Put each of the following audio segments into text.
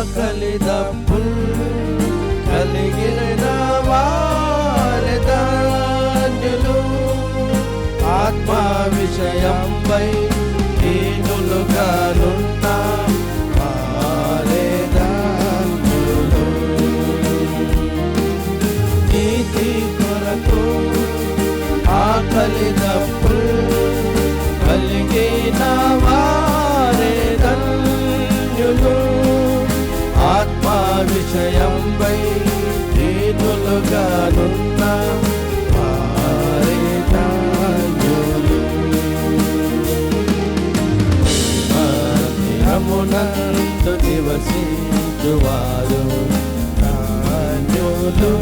ఆకలిదప్పుల్ కలిగిన వారి ధన్యులు. ఆత్మ విషయంపై దీనులుగానున్న వారే ధన్యులు. నీతి కొరకు ఆకలిదప్పుల్ కలిగిన వారే ధన్యులు. ఆత్మ విషయంపై దీనులుగానున్న వారే ధన్యులు. మందిరమునందు నివసించువారు ధన్యులు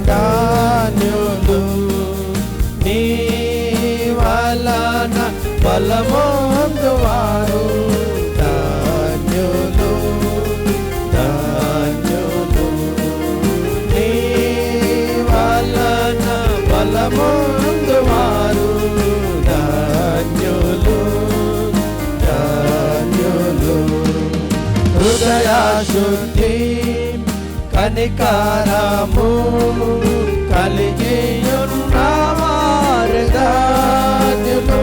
ధన్యులు. నీ వలన బలమొందువారు ధన్యులు ధన్యులు. నీ వలన బలమొందువారు ధన్యులు ధన్యులు. హృదయశుద్ధి కనికరము కలిగియున్న వారు ధన్యులు.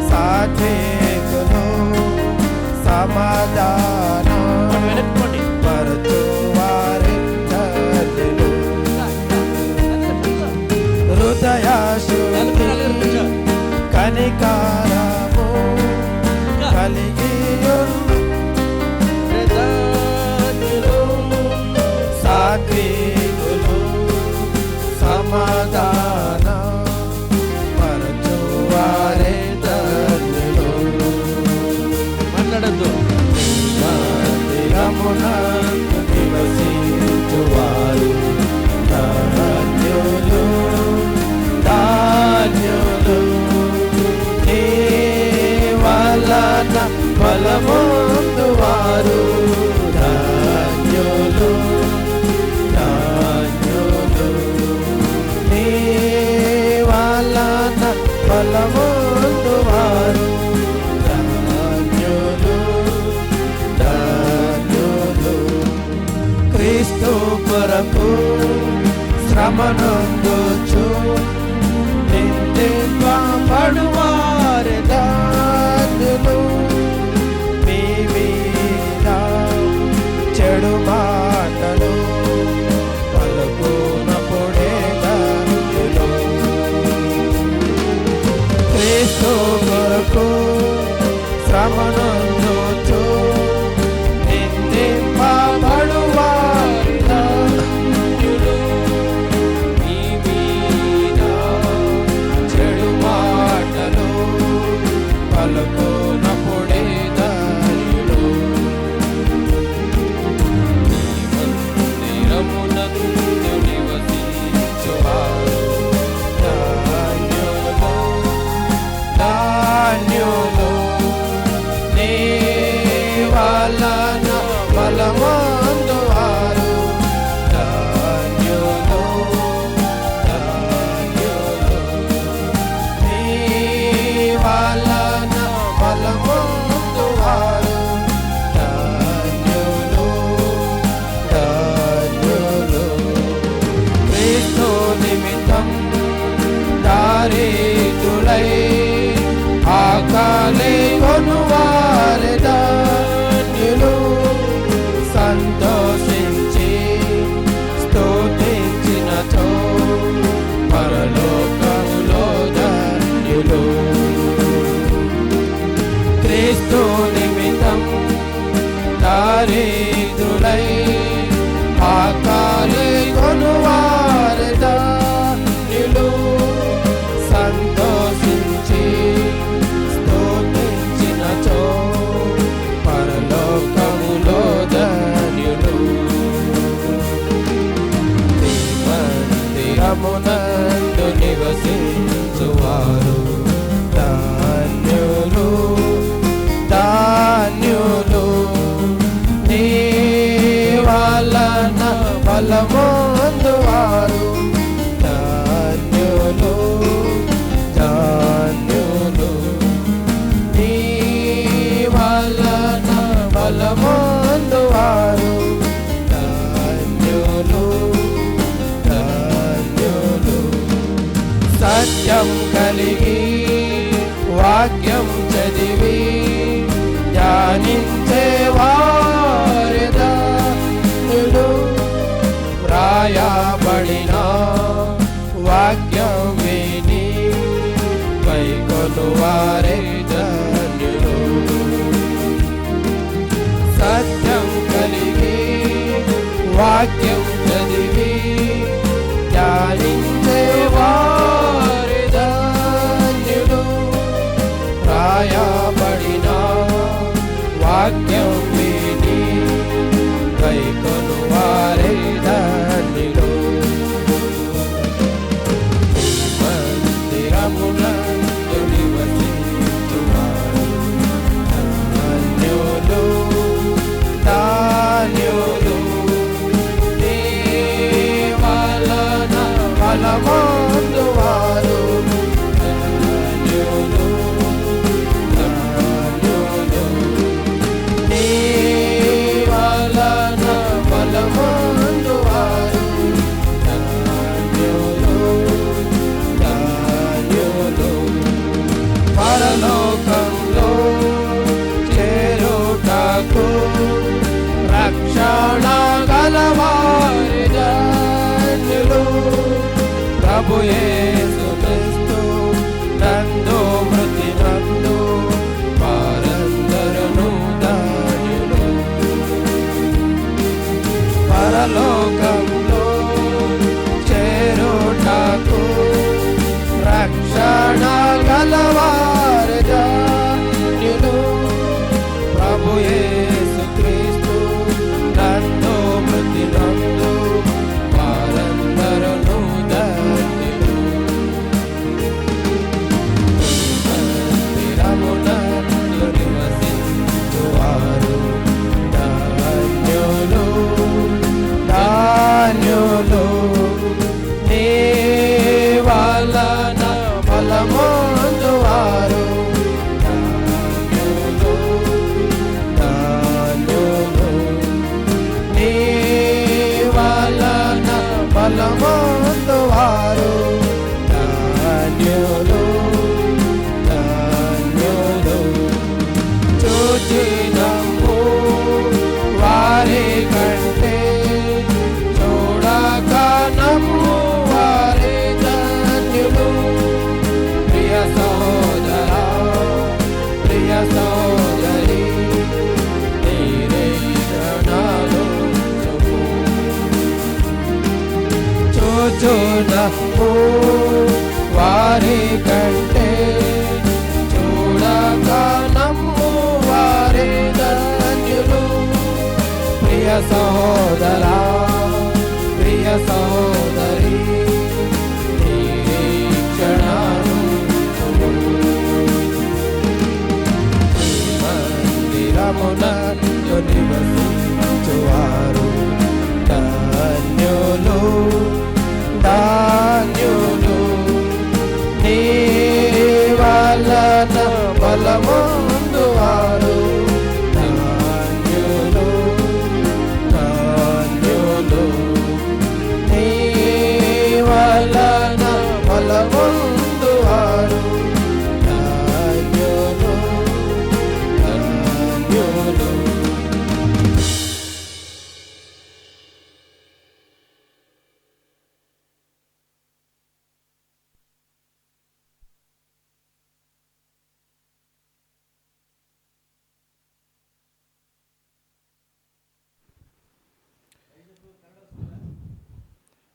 సాత్వికులు సమాధానం పరచు వారి ధన్యులు. హృదయశుద్ధి కనికరము కలిగియున్న ధన్యులు. సాత్వికులు సమాధాన పరచు వారే ధన్యులు. మాట్లాడద్దు. మందిరమునందు నివసించువారు ధన్యులు ధన్యులు. నీ వలన బలమొందువారు ధన్యులు ధన్యులు. నీ వలన బలమొందువారు ధన్యులు ధన్యులు. క్రీస్తు కొరకు శ్రమనొందుచు నిందింపబడువారు ధన్యులు. మీ మీద చెడు మాటలు పలుకునప్పుడే ధన్యులు. క్రీస్తు కొరకు శ్రమనొందుచు నిందింపబడువారు ధన్యులు. మీ మీద చెడు మాటలు పలుకునప్పుడే ధన్యులు. మందిరమునందు నివసించువారు ధన్యులు ధన్యులు. నీ వలన బలమొందువారు ధన్యులు ధన్యులు. నీ వలన బలమొందువారు ధన్యులు ధన్యులు. క్రీస్తు నిమిత్తం దారిద్రులై ఆకలి కొనువారు ధన్యులు. సంతోషించి స్తుతించినచో పరలోకములో ధన్యులు. క్రీస్తు నిమిత్తం దారిద్రులై ఆకలి కొనువారు ధన్యులు. సంతోషించి స్తుతించినచో పరలోకములో ధన్యులు. మందిరమునందు నివసించువారు ధన్యులు ధన్యులు. నీ వలన బలమొందువారు ధన్యులు ధన్యులు. నీ వలన బలమొందు కలిగి వాక్యం చదివి ధ్యానించే వారి ధన్యులు. రాయబడిన వాక్యం విని కైకొనువారే ధన్యులు. సత్యం కలిగి వాక్యం చదివి ధ్యానించే వారి ధన్యులు. రాయబడిన వాక్యం విని కైకొనువారే ధన్యులు. మందిరమునందు నివసించువారు ధన్యులు ధన్యులు. నీ వలన బలమొందువారు ధన్యులు ధన్యులు. నీ వలన బలమొందువారు ధన్యులు ధన్యులు. పరలోకంలో చేరుటకు రక్షణ గలవారి ధన్యులు. ప్రభు యేసు క్రీస్తు నందు మృతి నందు వారందరును ధన్యులు. పరలోకంలో చేరుటకు రక్షణ గలవారి ధన్యులు. ప్రభు యేసు క్రీస్తు నందు మృతి నందు వారందరును ధన్యులు. మందిరమునందు నివసించువారు ధన్యులు ధన్యులు. నీ వలన బలమొందువారు ధన్యులు ధన్యులు. నీ వలన బలమొందువారు ధన్యులు ధన్యులు. చూచినము వారి కంటే చూడక నమ్ము వారి ధన్యులు. ప్రియ సోదరా ప్రియ సోదరి నిరీక్షణలు చూపు. చూచునము వారి కంటే చూడక నమ్ము వారి ధన్యులు. ప్రియ సోదరా ప్రియ సోదరి నిరీక్షణలు చూపు. మందిరమునందు నివసించువారు ధన్యులు ధన్యులు. నీ వలన బలమొందువారు ధన్యులు ధన్యులు. నీ వలన బలమొందువారు ధన్యులు ధన్యులు.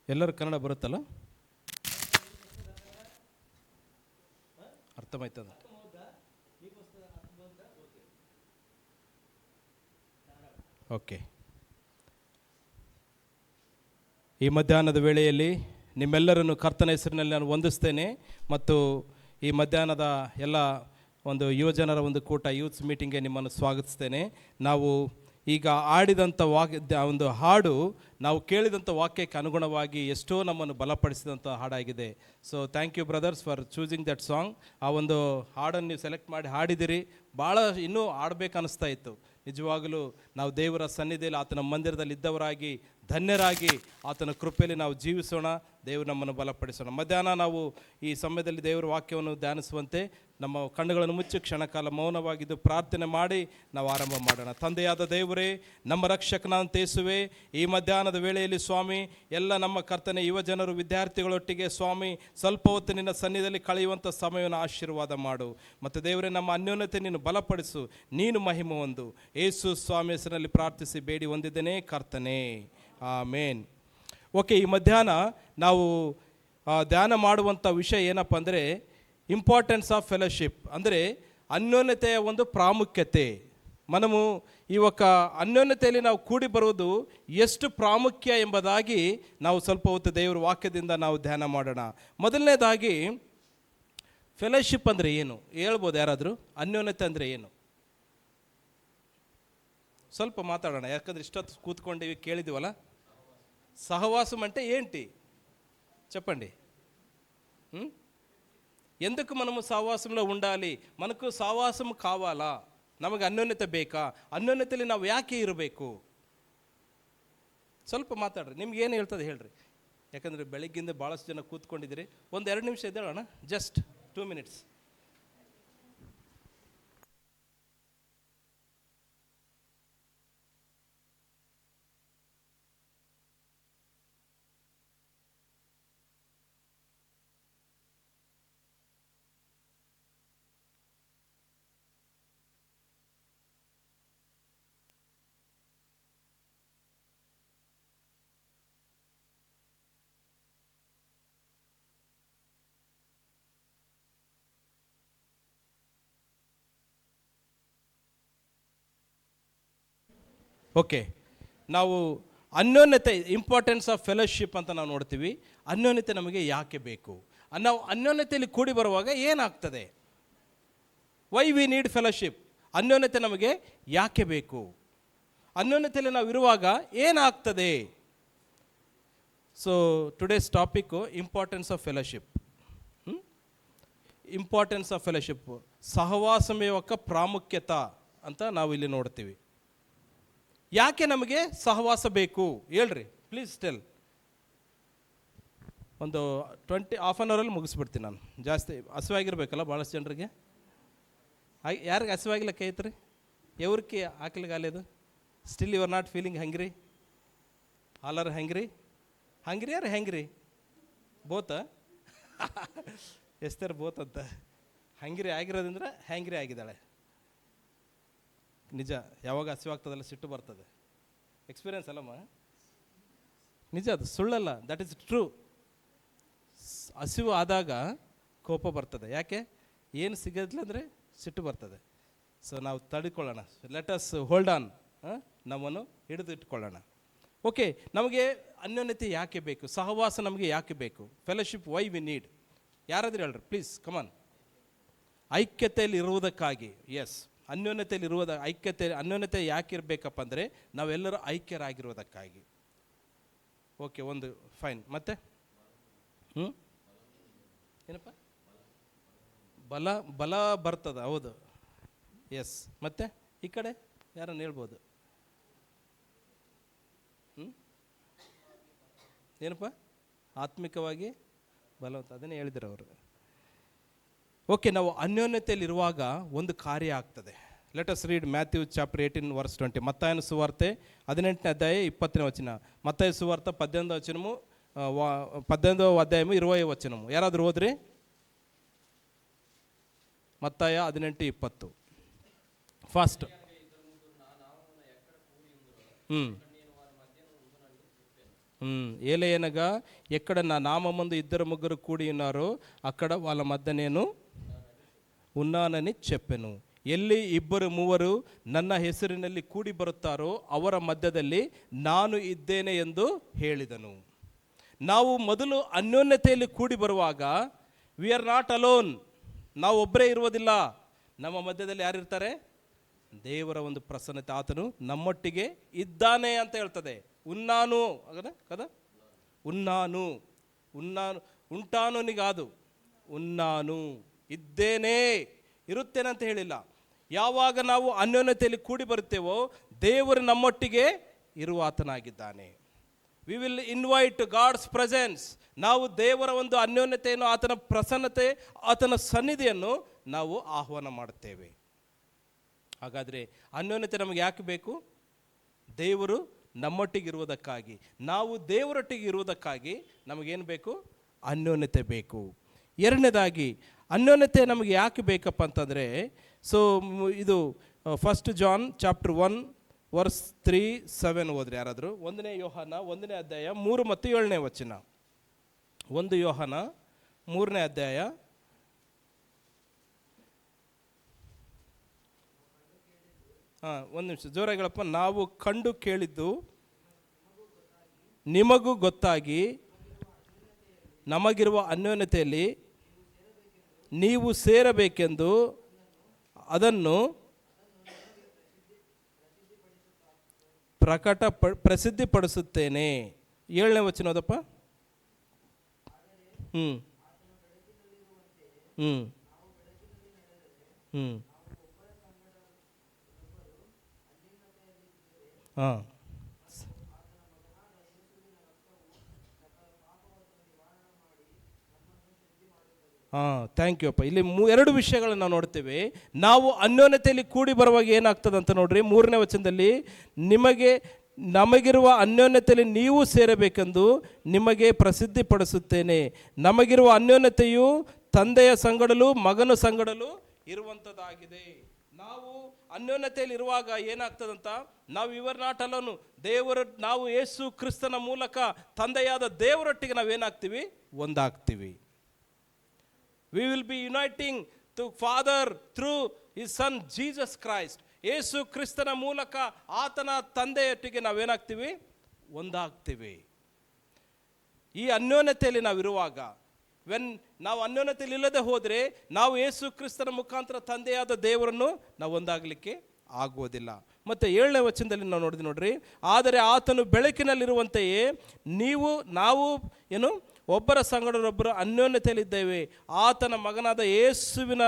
ಎಲ್ಲರೂ ಕನ್ನಡ ಬರುತ್ತಲ್ಲ? ಅರ್ಥಮಾಯ್ತದ? ಓಕೆ. ಈ ಮಧ್ಯಾಹ್ನದ ವೇಳೆಯಲ್ಲಿ ನಿಮ್ಮೆಲ್ಲರನ್ನು ಕರ್ತನ ಹೆಸರಿನಲ್ಲಿ ನಾನು ವಂದಿಸ್ತೇನೆ. ಮತ್ತು ಈ ಮಧ್ಯಾಹ್ನದ ಎಲ್ಲ ಒಂದು ಯುವಜನರ ಒಂದು ಕೂಟ, ಯೂತ್ಸ್ ಮೀಟಿಂಗ್ಗೆ ನಿಮ್ಮನ್ನು ಸ್ವಾಗತಿಸ್ತೇನೆ. ನಾವು ಈಗ ಆಡಿದಂಥ ಒಂದು ಹಾಡು ನಾವು ಕೇಳಿದಂಥ ವಾಕ್ಯಕ್ಕೆ ಅನುಗುಣವಾಗಿ ಎಷ್ಟೋ ನಮ್ಮನ್ನು ಬಲಪಡಿಸಿದಂಥ ಹಾಡಾಗಿದೆ. So thank you brothers for choosing that song. ಆ ಒಂದು ಹಾಡನ್ನು ನೀವು ಸೆಲೆಕ್ಟ್ ಮಾಡಿ ಹಾಡಿದಿರಿ. ಭಾಳ ಇನ್ನೂ ಆಡಬೇಕು ಅನ್ನಿಸ್ತಾ ಇತ್ತು. ನಿಜವಾಗಲೂ ನಾವು ದೇವರ ಸನ್ನಿಧಿಯಲ್ಲಿ ಆತನ ಮಂದಿರದಲ್ಲಿ ಇದ್ದವರಾಗಿ ಧನ್ಯರಾಗಿ ಆತನ ಕೃಪೆಯಲ್ಲಿ ನಾವು ಜೀವಿಸೋಣ. ದೇವರು ನಮ್ಮನ್ನು ಬಲಪಡಿಸೋಣ. ಮಧ್ಯಾಹ್ನ ನಾವು ಈ ಸಮಯದಲ್ಲಿ ದೇವರ ವಾಕ್ಯವನ್ನು ಧ್ಯಾನಿಸುವಂತೆ ನಮ್ಮ ಕಣ್ಣುಗಳನ್ನು ಮುಚ್ಚಿ ಕ್ಷಣಕಾಲ ಮೌನವಾಗಿದ್ದು ಪ್ರಾರ್ಥನೆ ಮಾಡಿ ನಾವು ಆರಂಭ ಮಾಡೋಣ. ತಂದೆಯಾದ ದೇವರೇ, ನಮ್ಮ ರಕ್ಷಕನಾದ ಯೇಸುವೇ, ಈ ಮಧ್ಯಾಹ್ನದ ವೇಳೆಯಲ್ಲಿ ಸ್ವಾಮಿ ಎಲ್ಲ ನಮ್ಮ ಕರ್ತನೆ ಯುವ ಜನರು ವಿದ್ಯಾರ್ಥಿಗಳೊಟ್ಟಿಗೆ ಸ್ವಾಮಿ ಸ್ವಲ್ಪ ಹೊತ್ತು ನಿನ್ನ ಸನ್ನಿಧಿಯಲ್ಲಿ ಕಳೆಯುವಂಥ ಸಮಯವನ್ನು ಆಶೀರ್ವಾದ ಮಾಡು. ಮತ್ತು ದೇವರೇ, ನಮ್ಮ ಅನ್ಯೋನ್ಯತೆ ನೀನು ಬಲಪಡಿಸು, ನೀನು ಮಹಿಮೆ ಹೊಂದು. ಯೇಸು ಸ್ವಾಮಿ ಹೆಸರಿನಲ್ಲಿ ಪ್ರಾರ್ಥಿಸಿ ಬೇಡಿ ಹೊಂದಿದ್ದೇನೆ ಕರ್ತನೆ, ಆಮೇನ್. ಓಕೆ, ಈ ಮಧ್ಯಾಹ್ನ ನಾವು ಧ್ಯಾನ ಮಾಡುವಂಥ ವಿಷಯ ಏನಪ್ಪ ಅಂದರೆ ಇಂಪಾರ್ಟೆನ್ಸ್ ಆಫ್ ಫೆಲೋಶಿಪ್, ಅಂದರೆ ಅನ್ಯೋನ್ಯತೆಯ ಒಂದು ಪ್ರಾಮುಖ್ಯತೆ. మనము ಈ ఒక ಅನ್ಯೋನ್ಯತೆಯಲ್ಲಿ ನಾವು ಕೂಡಿ ಬರುವುದು ಎಷ್ಟು ಪ್ರಾಮುಖ್ಯ ಎಂಬುದಾಗಿ ನಾವು ಸ್ವಲ್ಪ ಹೊತ್ತು ದೇವರ ವಾಕ್ಯದಿಂದ ನಾವು ಧ್ಯಾನ ಮಾಡೋಣ. ಮೊದಲನೇದಾಗಿ ಫೆಲೋಶಿಪ್ ಅಂದರೆ ಏನು ಹೇಳ್ಬೋದು ಯಾರಾದರೂ? ಅನ್ಯೋನ್ಯತೆ ಅಂದರೆ ಏನು? ಸ್ವಲ್ಪ ಮಾತಾಡೋಣ, ಯಾಕಂದ್ರೆ ಇಷ್ಟೊತ್ತು కూతుకొండివి ಕೇಳಿದ್ದೀವಲ್ಲ. సహవాసం అంటే ఏంటి చెప్పండి. ఎందుకు మనము సహవాసంలో ఉండాలి? మనకు సహవాసం కావాలా? ನಮಗೆ ಅನ್ಯೋನ್ಯತೆ ಬೇಕಾ? ಅನ್ಯೋನ್ಯತೆಯಲ್ಲಿ ನಾವು ಯಾಕೆ ಇರಬೇಕು? ಸ್ವಲ್ಪ ಮಾತಾಡ್ರಿ, ನಿಮ್ಗೆ ಏನು ಹೇಳ್ತದೆ ಹೇಳ್ರಿ. ಯಾಕಂದರೆ ಬೆಳಗ್ಗಿಂದ ಭಾಳಷ್ಟು ಜನ ಕೂತ್ಕೊಂಡಿದ್ದೀರಿ. ಒಂದು 2 ನಿಮಿಷ ಇದ್ದೇಳೋಣ, ಜಸ್ಟ್ 2 minutes. ಓಕೆ, ನಾವು ಅನ್ಯೋನ್ಯತೆ ಇಂಪಾರ್ಟೆನ್ಸ್ ಆಫ್ ಫೆಲೋಶಿಪ್ ಅಂತ ನಾವು ನೋಡ್ತೀವಿ. ಅನ್ಯೋನ್ಯತೆ ನಮಗೆ ಯಾಕೆ ಬೇಕು? ನಾವು ಅನ್ಯೋನ್ಯತೆಯಲ್ಲಿ ಕೂಡಿ ಬರುವಾಗ ಏನಾಗ್ತದೆ? Why we need fellowship? ಅನ್ಯೋನ್ಯತೆ ನಮಗೆ ಯಾಕೆ ಬೇಕು? ಅನ್ಯೋನ್ಯತೆಯಲ್ಲಿ ನಾವು ಇರುವಾಗ ಏನಾಗ್ತದೆ? So today's topic importance of fellowship. Importance of fellowship, ಸಹವಾಸಮೇ యొక్క ಪ್ರಾಮುಖ್ಯತ ಅಂತ ನಾವು ಇಲ್ಲಿ ನೋಡ್ತೀವಿ. ಯಾಕೆ ನಮಗೆ ಸಹವಾಸ ಬೇಕು ಹೇಳ್ರಿ, ಪ್ಲೀಸ್ ಟೆಲ್. ಒಂದು 1/2 ಅವರಲ್ಲಿ ಮುಗಿಸ್ಬಿಡ್ತೀನಿ ನಾನು. ಜಾಸ್ತಿ ಹಸಿವಾಗಿರ್ಬೇಕಲ್ಲ ಭಾಳಷ್ಟು ಜನರಿಗೆ. ಯಾರಿಗೆ ಹಸಿವಾಗಿಲ್ಲ ಕೈ ಐತ್ರಿ? ಎವ್ರಿಗೆ ಹಾಕ್ಲಿಗಾಲೇದು? Still you are not feeling hungry? All are hungry? Hungry or hangry? ಬೋತ ಎಸ್ತಾರ ಬೋತ್ ಅಂತ. ಹಂಗ್ರಿ ಆಗಿರೋದಂದ್ರೆ ಹ್ಯಾಂಗ್ರಿ ಆಗಿದ್ದಾಳೆ. ನಿಜ, ಯಾವಾಗ ಹಸಿವಾಗ್ತದಲ್ಲ ಸಿಟ್ಟು ಬರ್ತದೆ. ಎಕ್ಸ್ಪೀರಿಯನ್ಸ್ ಅಲ್ಲಮ್ಮ, ನಿಜ, ಅದು ಸುಳ್ಳಲ್ಲ, ದಟ್ ಈಸ್ ಟ್ರೂ. ಹಸಿವು ಆದಾಗ ಕೋಪ ಬರ್ತದೆ. ಯಾಕೆ? ಏನು ಸಿಗೋದಿಲ್ಲ ಅಂದರೆ ಸಿಟ್ಟು ಬರ್ತದೆ. ಸೊ ನಾವು ತಡೆಕೊಳ್ಳೋಣ, ಲೆಟ್ ಅಸ್ ಹೋಲ್ಡ್ ಆನ್, ನಮ್ಮನ್ನು ಹಿಡಿದು ಇಟ್ಕೊಳ್ಳೋಣ. ಓಕೆ, ನಮಗೆ ಅನ್ಯೋನ್ಯತೆ ಯಾಕೆ ಬೇಕು? ಸಹವಾಸ ನಮಗೆ ಯಾಕೆ ಬೇಕು? Fellowship why we need? ಯಾರಾದರೂ ಹೇಳ್ರಿ ಪ್ಲೀಸ್, ಕಮಾನ್. ಐಕ್ಯತೆಯಲ್ಲಿ ಇರುವುದಕ್ಕಾಗಿ. ಎಸ್, ಅನ್ಯೋನ್ಯತೆಯಲ್ಲಿ ಅನ್ಯೋನ್ಯತೆ ಯಾಕೆ ಇರಬೇಕಪ್ಪ ಅಂದರೆ ನಾವೆಲ್ಲರೂ ಐಕ್ಯರಾಗಿರುವುದಕ್ಕಾಗಿ. ಓಕೆ, ಒಂದು ಫೈನ್. ಮತ್ತೆ ಏನಪ್ಪ? ಬಲ ಬರ್ತದ, ಹೌದು, ಎಸ್. ಮತ್ತೆ ಈ ಕಡೆ ಯಾರನ್ನು ಹೇಳ್ಬೋದು? ಏನಪ್ಪ? ಆತ್ಮಿಕವಾಗಿ ಬಲವಂತ, ಅದನ್ನೇ ಹೇಳಿದ್ರು ಅವರು. ಓಕೆ, ನಾವು ಅನ್ಯೋನ್ಯತೆಯಲ್ಲಿರುವಾಗ ಒಂದು ಕಾರ್ಯ ಆಗ್ತದೆ. Let us read Matthew chapter 18:20. ಮತ್ತಾಯನ ಸುವಾರ್ತೆ 18ನೇ ಅಧ್ಯಾಯ 20ನೇ ವಚನ. ಮತ್ತಾಯ ಸುವಾರ್ತೆ 18వ వచనము 18వ అధ్యాయము 20వ వచనము. ಯಾರಾದರೂ ಓದ್ರಿ? ಮತ್ತಾಯ 18:20 ಫಾಸ್ಟ್. ఏలయనగా ఎక్కడ నా నామమందు 2-3 కూడి ఉన్నారో అక్కడ వాళ్ళ మధ్య నేను ఉన్నానని చెప్పెను. ಎಲ್ಲಿ 2-3 ನನ್ನ ಹೆಸರಿನಲ್ಲಿ ಕೂಡಿ ಬರುತ್ತಾರೋ ಅವರ ಮಧ್ಯದಲ್ಲಿ ನಾನು ಇದ್ದೇನೆ ಎಂದು ಹೇಳಿದನು. ನಾವು ಮೊದಲು ಅನ್ಯೋನ್ಯತೆಯಲ್ಲಿ ಕೂಡಿ ಬರುವಾಗ ವಿ ಆರ್ ನಾಟ್ ಅಲೋನ್, ನಾವು ಒಬ್ಬರೇ ಇರುವುದಿಲ್ಲ. ನಮ್ಮ ಮಧ್ಯದಲ್ಲಿ ಯಾರಿರ್ತಾರೆ? ದೇವರ ಒಂದು ಪ್ರಸನ್ನತೆ, ಆತನು ನಮ್ಮೊಟ್ಟಿಗೆ ಇದ್ದಾನೆ ಅಂತ ಹೇಳ್ತದೆ. ఉన్నాను కదా, ఉన్నాను ఉంటానునిಗಾದು, ఉన్నాನು, ಇದ್ದೇನೆ, ಇರುತ್ತೇನೆ ಅಂತ ಹೇಳಿಲ್ಲ. ಯಾವಾಗ ನಾವು ಅನ್ಯೋನ್ಯತೆಯಲ್ಲಿ ಕೂಡಿ ಬರುತ್ತೇವೋ ದೇವರು ನಮ್ಮೊಟ್ಟಿಗೆ ಇರುವ ಆತನಾಗಿದ್ದಾನೆ. We will invite God's presence. ನಾವು ದೇವರ ಒಂದು ಅನ್ಯೋನ್ಯತೆಯನ್ನು, ಆತನ ಪ್ರಸನ್ನತೆ, ಆತನ ಸನ್ನಿಧಿಯನ್ನು ನಾವು ಆಹ್ವಾನ ಮಾಡುತ್ತೇವೆ. ಹಾಗಾದರೆ ಅನ್ಯೋನ್ಯತೆ ನಮಗೆ ಯಾಕೆ ಬೇಕು? ದೇವರು ನಮ್ಮೊಟ್ಟಿಗಿರುವುದಕ್ಕಾಗಿ, ನಾವು ದೇವರೊಟ್ಟಿಗೆ ಇರುವುದಕ್ಕಾಗಿ ನಮಗೇನು ಬೇಕು? ಅನ್ಯೋನ್ಯತೆ ಬೇಕು. ಎರಡನೇದಾಗಿ ಅನ್ಯೋನ್ಯತೆ ನಮಗೆ ಯಾಕೆ ಬೇಕಪ್ಪ ಅಂತಂದರೆ, ಇದು 1 ಜಾನ್ ಚಾಪ್ಟರ್ 1 ವರ್ಸ್ 3-7 ಓದ್ರಿ ಯಾರಾದರೂ. 1 ಯೋಹಾನ 1ನೇ ಅಧ್ಯಾಯ 3 ಮತ್ತು 7ನೇ ವಚನ. 1 ಯೋಹಾನ 3ನೇ ಅಧ್ಯಾಯ 1 ನಿಮಿಷ ಜೋರಾಗಳಪ್ಪ. ನಾವು ಕಂಡು ಕೇಳಿದ್ದು ನಿಮಗೂ ಗೊತ್ತಾಗಿ ನಮಗಿರುವ ಅನ್ಯೋನ್ಯತೆಯಲ್ಲಿ ನೀವು ಸೇರಬೇಕೆಂದು ಅದನ್ನು ಪ್ರಸಿದ್ಧಿಪಡಿಸುತ್ತೇನೆ. 7ನೇ ವಚನ ಓದಪ್ಪ. ಥ್ಯಾಂಕ್ ಯು ಅಪ್ಪ. ಇಲ್ಲಿ 2 ವಿಷಯಗಳನ್ನು ನಾವು ನೋಡ್ತೇವೆ. ನಾವು ಅನ್ಯೋನ್ಯತೆಯಲ್ಲಿ ಕೂಡಿ ಬರುವಾಗ ಏನಾಗ್ತದೆ ಅಂತ ನೋಡ್ರಿ. 3ನೇ ವಚನದಲ್ಲಿ ನಮಗಿರುವ ಅನ್ಯೋನ್ಯತೆಯಲ್ಲಿ ನೀವು ಸೇರಬೇಕೆಂದು ನಿಮಗೆ ಪ್ರಸಿದ್ಧಿಪಡಿಸುತ್ತೇನೆ. ನಮಗಿರುವ ಅನ್ಯೋನ್ಯತೆಯು ತಂದೆಯ ಸಂಗಡಲು ಮಗನ ಸಂಗಡಲು ಇರುವಂಥದ್ದಾಗಿದೆ. ನಾವು ಅನ್ಯೋನ್ಯತೆಯಲ್ಲಿ ಇರುವಾಗ ಏನಾಗ್ತದಂತ, ನಾವು ಇವರ್ ನಾಟ್ ಅಲೋನು, ನಾವು ಯೇಸು ಕ್ರಿಸ್ತನ ಮೂಲಕ ತಂದೆಯಾದ ದೇವರೊಟ್ಟಿಗೆ ನಾವೇನಾಗ್ತೀವಿ? ಒಂದಾಗ್ತೀವಿ. We will be uniting to Father through His Son Jesus Christ. ಯೇಸು ಕ್ರಿಸ್ತನ ಮೂಲಕ ಆತನ ತಂದೆಯೊಟ್ಟಿಗೆ ನಾವೇನಾಗ್ತೀವಿ? ಒಂದಾಗ್ತೀವಿ. ಈ ಅನ್ಯೋನ್ಯತೆಯಲ್ಲಿ ನಾವಿರುವಾಗ, ನಾವು ಅನ್ಯೋನ್ಯತೆಯಲ್ಲಿ ಇಲ್ಲದೆ ಹೋದರೆ ನಾವು ಯೇಸು ಕ್ರಿಸ್ತನ ಮುಖಾಂತರ ತಂದೆಯಾದ ದೇವರನ್ನು ನಾವು ಒಂದಾಗಲಿಕ್ಕೆ ಆಗುವುದಿಲ್ಲ. ಮತ್ತು 7ನೇ ವಚನದಲ್ಲಿ ನಾವು ನೋಡ್ರಿ, ಆದರೆ ಆತನು ಬೆಳಕಿನಲ್ಲಿರುವಂತೆಯೇ ನಾವು ಒಬ್ಬರ ಸಂಗಡರೊಬ್ಬರು ಅನ್ಯೋನ್ಯತೆಯಲ್ಲಿದ್ದೇವೆ. ಆತನ ಮಗನಾದ ಯೇಸುವಿನ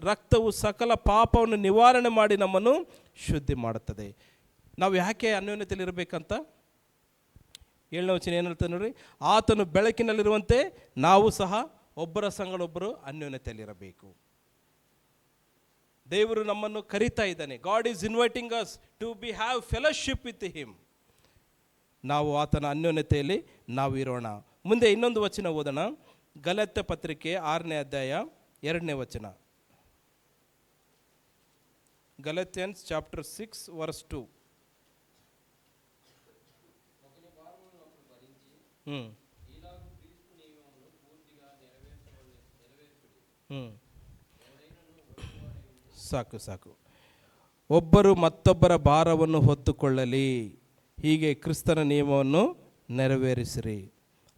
ರಕ್ತವು ಸಕಲ ಪಾಪವನ್ನು ನಿವಾರಣೆ ಮಾಡಿ ನಮ್ಮನ್ನು ಶುದ್ಧಿ ಮಾಡುತ್ತದೆ. ನಾವು ಯಾಕೆ ಅನ್ಯೋನ್ಯತೆಯಲ್ಲಿ ಇರಬೇಕಂತ 7ನೇ ವಚನ ಏನು ಹೇಳ್ತದೆ ನೋಡ್ರಿ. ಆತನು ಬೆಳಕಿನಲ್ಲಿರುವಂತೆ ನಾವು ಸಹ ಒಬ್ಬರ ಸಂಗಡೊಬ್ಬರು ಅನ್ಯೋನ್ಯತೆಯಲ್ಲಿರಬೇಕು. ದೇವರು ನಮ್ಮನ್ನು ಕರೀತಾ ಇದ್ದಾನೆ. God is inviting us to have fellowship with him. ನಾವು ಆತನ ಅನ್ಯೋನ್ಯತೆಯಲ್ಲಿ ನಾವು ಇರೋಣ. ಮುಂದೆ ಇನ್ನೊಂದು ವಚನ ಓದೋಣ. ಗಲಾತ್ಯ ಪತ್ರಿಕೆ 6ನೇ ಅಧ್ಯಾಯ 2ನೇ ವಚನ. ಗಲಾತ್ಯನ್ಸ್ ಚಾಪ್ಟರ್ 6 ವರ್ಸ್ 2. ಸಾಕು. ಒಬ್ಬರು ಮತ್ತೊಬ್ಬರ ಭಾರವನ್ನು ಹೊತ್ತುಕೊಳ್ಳಲಿ, ಹೀಗೆ ಕ್ರಿಸ್ತನ ನಿಯಮವನ್ನು ನೆರವೇರಿಸಿರಿ.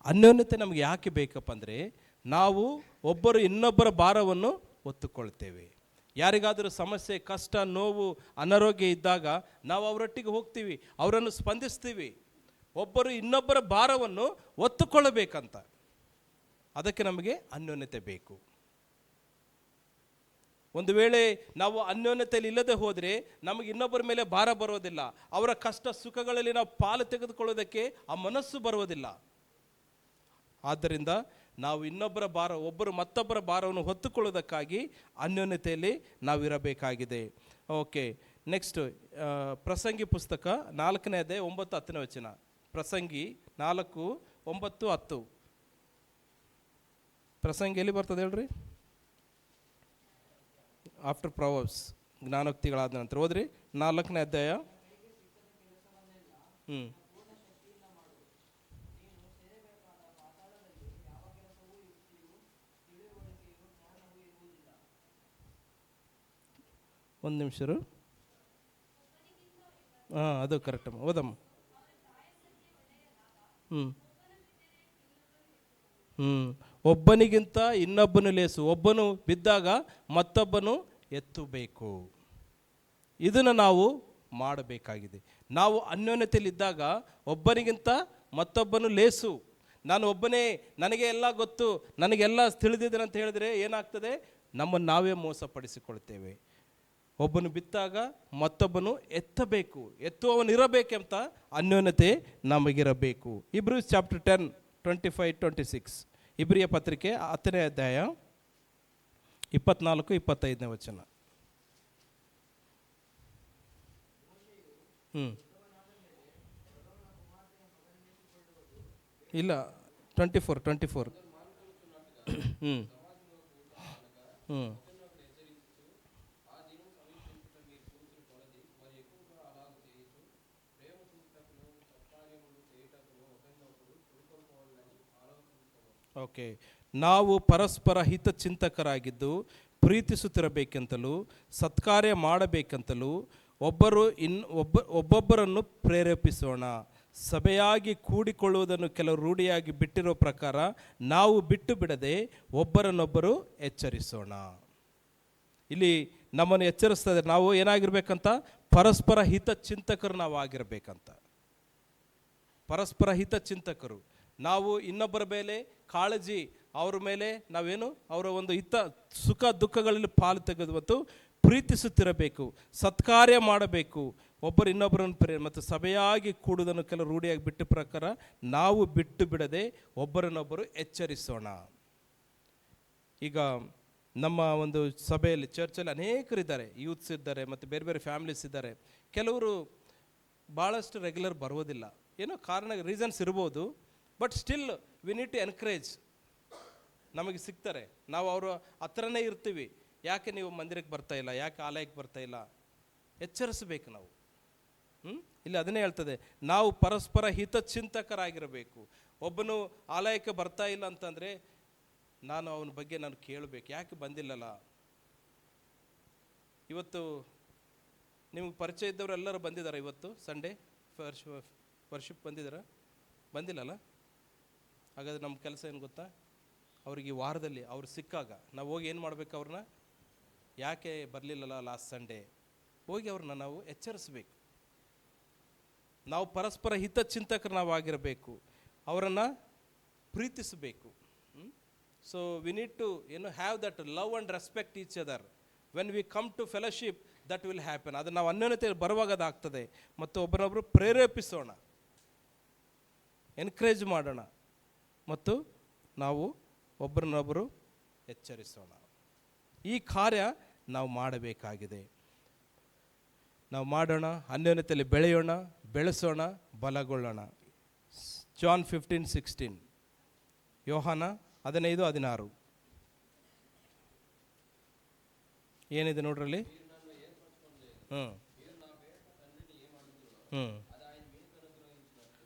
ಅನ್ಯೋನ್ಯತೆ ನಮಗೆ ಯಾಕೆ ಬೇಕಪ್ಪ ಅಂದರೆ, ನಾವು ಒಬ್ಬರು ಇನ್ನೊಬ್ಬರ ಭಾರವನ್ನು ಹೊತ್ತುಕೊಳ್ತೇವೆ. ಯಾರಿಗಾದರೂ ಸಮಸ್ಯೆ, ಕಷ್ಟ, ನೋವು, ಅನಾರೋಗ್ಯ ಇದ್ದಾಗ ನಾವು ಅವರೊಟ್ಟಿಗೆ ಹೋಗ್ತೀವಿ, ಅವರನ್ನು ಸ್ಪಂದಿಸ್ತೀವಿ. ಒಬ್ಬರು ಇನ್ನೊಬ್ಬರ ಭಾರವನ್ನು ಹೊತ್ತುಕೊಳ್ಳಬೇಕಂತ, ಅದಕ್ಕೆ ನಮಗೆ ಅನ್ಯೋನ್ಯತೆ ಬೇಕು. ಒಂದು ವೇಳೆ ನಾವು ಅನ್ಯೋನ್ಯತೆಯಲ್ಲಿ ಇಲ್ಲದೆ ಹೋದರೆ ನಮಗೆ ಇನ್ನೊಬ್ಬರ ಮೇಲೆ ಭಾರ ಬರೋದಿಲ್ಲ. ಅವರ ಕಷ್ಟ ಸುಖಗಳಲ್ಲಿ ನಾವು ಪಾಲು ತೆಗೆದುಕೊಳ್ಳೋದಕ್ಕೆ ಆ ಮನಸ್ಸು ಬರುವುದಿಲ್ಲ. ಆದ್ದರಿಂದ ನಾವು ಒಬ್ಬರು ಮತ್ತೊಬ್ಬರ ಭಾರವನ್ನು ಹೊತ್ತುಕೊಳ್ಳೋದಕ್ಕಾಗಿ ಅನ್ಯೋನ್ಯತೆಯಲ್ಲಿ ನಾವಿರಬೇಕಾಗಿದೆ. ಓಕೆ, ನೆಕ್ಸ್ಟ್ ಪ್ರಸಂಗಿ ಪುಸ್ತಕ 4ನೇ ಅಧ್ಯಾಯ 9-10ನೇ ವಚನ. ಪ್ರಸಂಗಿ 4, 9, 10. ಪ್ರಸಂಗಿ ಎಲ್ಲಿ ಬರ್ತದೆ ಹೇಳ್ರಿ? ಆಫ್ಟರ್ ಪ್ರೊವರ್ಬ್ಸ್, ಜ್ಞಾನೋಕ್ತಿಗಳಾದ ನಂತರ ಓದ್ರಿ. 4ನೇ ಅಧ್ಯಾಯ. ಒಂದು ನಿಮಿಷ. ಅದು ಕರೆಕ್ಟಮ್ಮ, ಓದಮ್ಮ. ಒಬ್ಬನಿಗಿಂತ ಇನ್ನೊಬ್ಬನು ಲೇಸು, ಒಬ್ಬನು ಬಿದ್ದಾಗ ಮತ್ತೊಬ್ಬನು ಎತ್ತಬೇಕು. ಇದನ್ನು ನಾವು ಮಾಡಬೇಕಾಗಿದೆ. ನಾವು ಅನ್ಯೋನ್ಯತೆಯಲ್ಲಿದ್ದಾಗ ಒಬ್ಬನಿಗಿಂತ ಮತ್ತೊಬ್ಬನು ಲೇಸು. ನಾನು ಒಬ್ಬನೇ, ನನಗೆ ಎಲ್ಲ ಗೊತ್ತು, ನನಗೆಲ್ಲ ತಿಳಿದಿದ್ದೇನೆ ಅಂತ ಹೇಳಿದರೆ ಏನಾಗ್ತದೆ? ನಮ್ಮನ್ನು ನಾವೇ ಮೋಸಪಡಿಸಿಕೊಳ್ತೇವೆ. ಒಬ್ಬನು ಬಿತ್ತಾಗ ಮತ್ತೊಬ್ಬನು ಎತ್ತಬೇಕು, ಎತ್ತುವವನಿರಬೇಕೆಂತ ಅನ್ಯೋನ್ಯತೆ ನಮಗಿರಬೇಕು. ಇಬ್ರೀಸ್ ಚಾಪ್ಟರ್ 10 25-26, ಇಬ್ರಿಯ ಪತ್ರಿಕೆ 10ನೇ ಅಧ್ಯಾಯ 24-25ನೇ ವಚನ. ಇಲ್ಲ 24. ಓಕೆ, ನಾವು ಪರಸ್ಪರ ಹಿತಚಿಂತಕರಾಗಿದ್ದು ಪ್ರೀತಿಸುತ್ತಿರಬೇಕೆಂತಲೂ ಸತ್ಕಾರ್ಯ ಮಾಡಬೇಕೆಂತಲೂ ಒಬ್ಬೊಬ್ಬರನ್ನು ಪ್ರೇರೇಪಿಸೋಣ. ಸಭೆಯಾಗಿ ಕೂಡಿಕೊಳ್ಳುವುದನ್ನು ಕೆಲವು ರೂಢಿಯಾಗಿ ಬಿಟ್ಟಿರೋ ಪ್ರಕಾರ ನಾವು ಬಿಟ್ಟು ಬಿಡದೆ ಒಬ್ಬರನ್ನೊಬ್ಬರು ಎಚ್ಚರಿಸೋಣ. ಇಲ್ಲಿ ನಮ್ಮನ್ನು ಎಚ್ಚರಿಸ್ತದೆ, ನಾವು ಏನಾಗಿರ್ಬೇಕಂತ, ಪರಸ್ಪರ ಹಿತಚಿಂತಕರು ನಾವು ಆಗಿರಬೇಕಂತ. ಪರಸ್ಪರ ಹಿತಚಿಂತಕರು, ನಾವು ಇನ್ನೊಬ್ಬರ ಮೇಲೆ ಕಾಳಜಿ, ಅವರ ಮೇಲೆ ನಾವೇನು ಅವರ ಒಂದು ಸುಖ ದುಃಖಗಳಲ್ಲಿ ಪಾಲು ತೆಗೆದು ಪ್ರೀತಿಸುತ್ತಿರಬೇಕು, ಸತ್ಕಾರ್ಯ ಮಾಡಬೇಕು, ಒಬ್ಬರು ಇನ್ನೊಬ್ಬರನ್ನು ಮತ್ತು ಸಭೆಯಾಗಿ ಕೂಡುವುದನ್ನು ಕೆಲವು ರೂಢಿಯಾಗಿ ಬಿಟ್ಟ ಪ್ರಕಾರ ನಾವು ಬಿಟ್ಟು ಬಿಡದೆ ಒಬ್ಬರನ್ನೊಬ್ಬರು ಎಚ್ಚರಿಸೋಣ. ಈಗ ನಮ್ಮ ಒಂದು ಸಭೆಯಲ್ಲಿ ಚರ್ಚಲ್ಲಿ ಅನೇಕರಿದ್ದಾರೆ, ಯೂತ್ಸ್ ಇದ್ದಾರೆ ಮತ್ತು ಬೇರೆ ಬೇರೆ ಫ್ಯಾಮಿಲೀಸ್ ಇದ್ದಾರೆ. ಕೆಲವರು ಭಾಳಷ್ಟು ರೆಗ್ಯುಲರ್ ಬರೋದಿಲ್ಲ, ಏನೋ ಕಾರಣ ರೀಸನ್ಸ್ ಇರ್ಬೋದು. But still we need to encourage. ನಮಗೆ ಸಿಗ್ತಾರೆ, ನಾವು ಅವರ ಹತ್ರನೇ ಇರ್ತೀವಿ. ಯಾಕೆ ನೀವು ಮಂದಿರಕ್ಕೆ ಬರ್ತಾ ಇಲ್ಲ, ಯಾಕೆ ಆಲಯಕ್ಕೆ ಬರ್ತಾ ಇಲ್ಲ, ಎಚ್ಚರಿಸಬೇಕು ನಾವು. ಇಲ್ಲಿ ಅದನ್ನೇ ಹೇಳ್ತದೆ, ನಾವು ಪರಸ್ಪರ ಹಿತಚಿಂತಕರಾಗಿರಬೇಕು. ಒಬ್ಬನು ಆಲಯಕ್ಕೆ ಬರ್ತಾ ಇಲ್ಲ ಅಂತಂದರೆ ನಾನು ಅವನ ಬಗ್ಗೆ ನಾನು ಕೇಳಬೇಕು, ಯಾಕೆ ಬಂದಿಲ್ಲಲ್ಲ. ಇವತ್ತು ನಿಮಗೆ ಪರಿಚಯ ಇದ್ದವರು ಎಲ್ಲರೂ ಬಂದಿದ್ದಾರೆ. ಇವತ್ತು ಸಂಡೇ ವರ್ಷಿಪ್ ಬಂದಿಲ್ಲಲ್ಲ. ಹಾಗಾದರೆ ನಮ್ಮ ಕೆಲಸ ಏನು ಗೊತ್ತಾ, ಅವ್ರಿಗೆ ಈ ವಾರದಲ್ಲಿ ಅವ್ರು ಸಿಕ್ಕಾಗ ನಾವು ಹೋಗಿ ಏನು ಮಾಡಬೇಕು, ಅವ್ರನ್ನ ಯಾಕೆ ಬರಲಿಲ್ಲಲ್ಲ ಲಾಸ್ಟ್ ಸಂಡೇ, ಹೋಗಿ ಅವ್ರನ್ನ ನಾವು ಎಚ್ಚರಿಸಬೇಕು. ನಾವು ಪರಸ್ಪರ ಹಿತಚಿಂತಕರು ನಾವು ಆಗಿರಬೇಕು, ಅವರನ್ನು ಪ್ರೀತಿಸಬೇಕು. So we need to have that love and respect each other. When we come to fellowship that will happen. ಅದು ನಾವು ಅನ್ಯೋನ್ಯತೆ ಬರುವಾಗ ಅದಾಗ್ತದೆ. ಮತ್ತು ಒಬ್ಬರೊಬ್ಬರು ಪ್ರೇರೇಪಿಸೋಣ, ಎನ್ಕರೇಜ್ ಮಾಡೋಣ ಮತ್ತು ನಾವು ಒಬ್ಬರನ್ನೊಬ್ಬರು ಎಚ್ಚರಿಸೋಣ. ಈ ಕಾರ್ಯ ನಾವು ಮಾಡಬೇಕಾಗಿದೆ. ನಾವು ಮಾಡೋಣ, ಅನ್ಯೋನ್ಯತೆಯಲ್ಲಿ ಬೆಳೆಯೋಣ, ಬೆಳೆಸೋಣ, ಬಲಗೊಳ್ಳೋಣ. ಜಾನ್ 15:16, ಯೋಹಾನ 15:16 ಏನಿದೆ ನೋಡ್ರಲ್ಲಿ.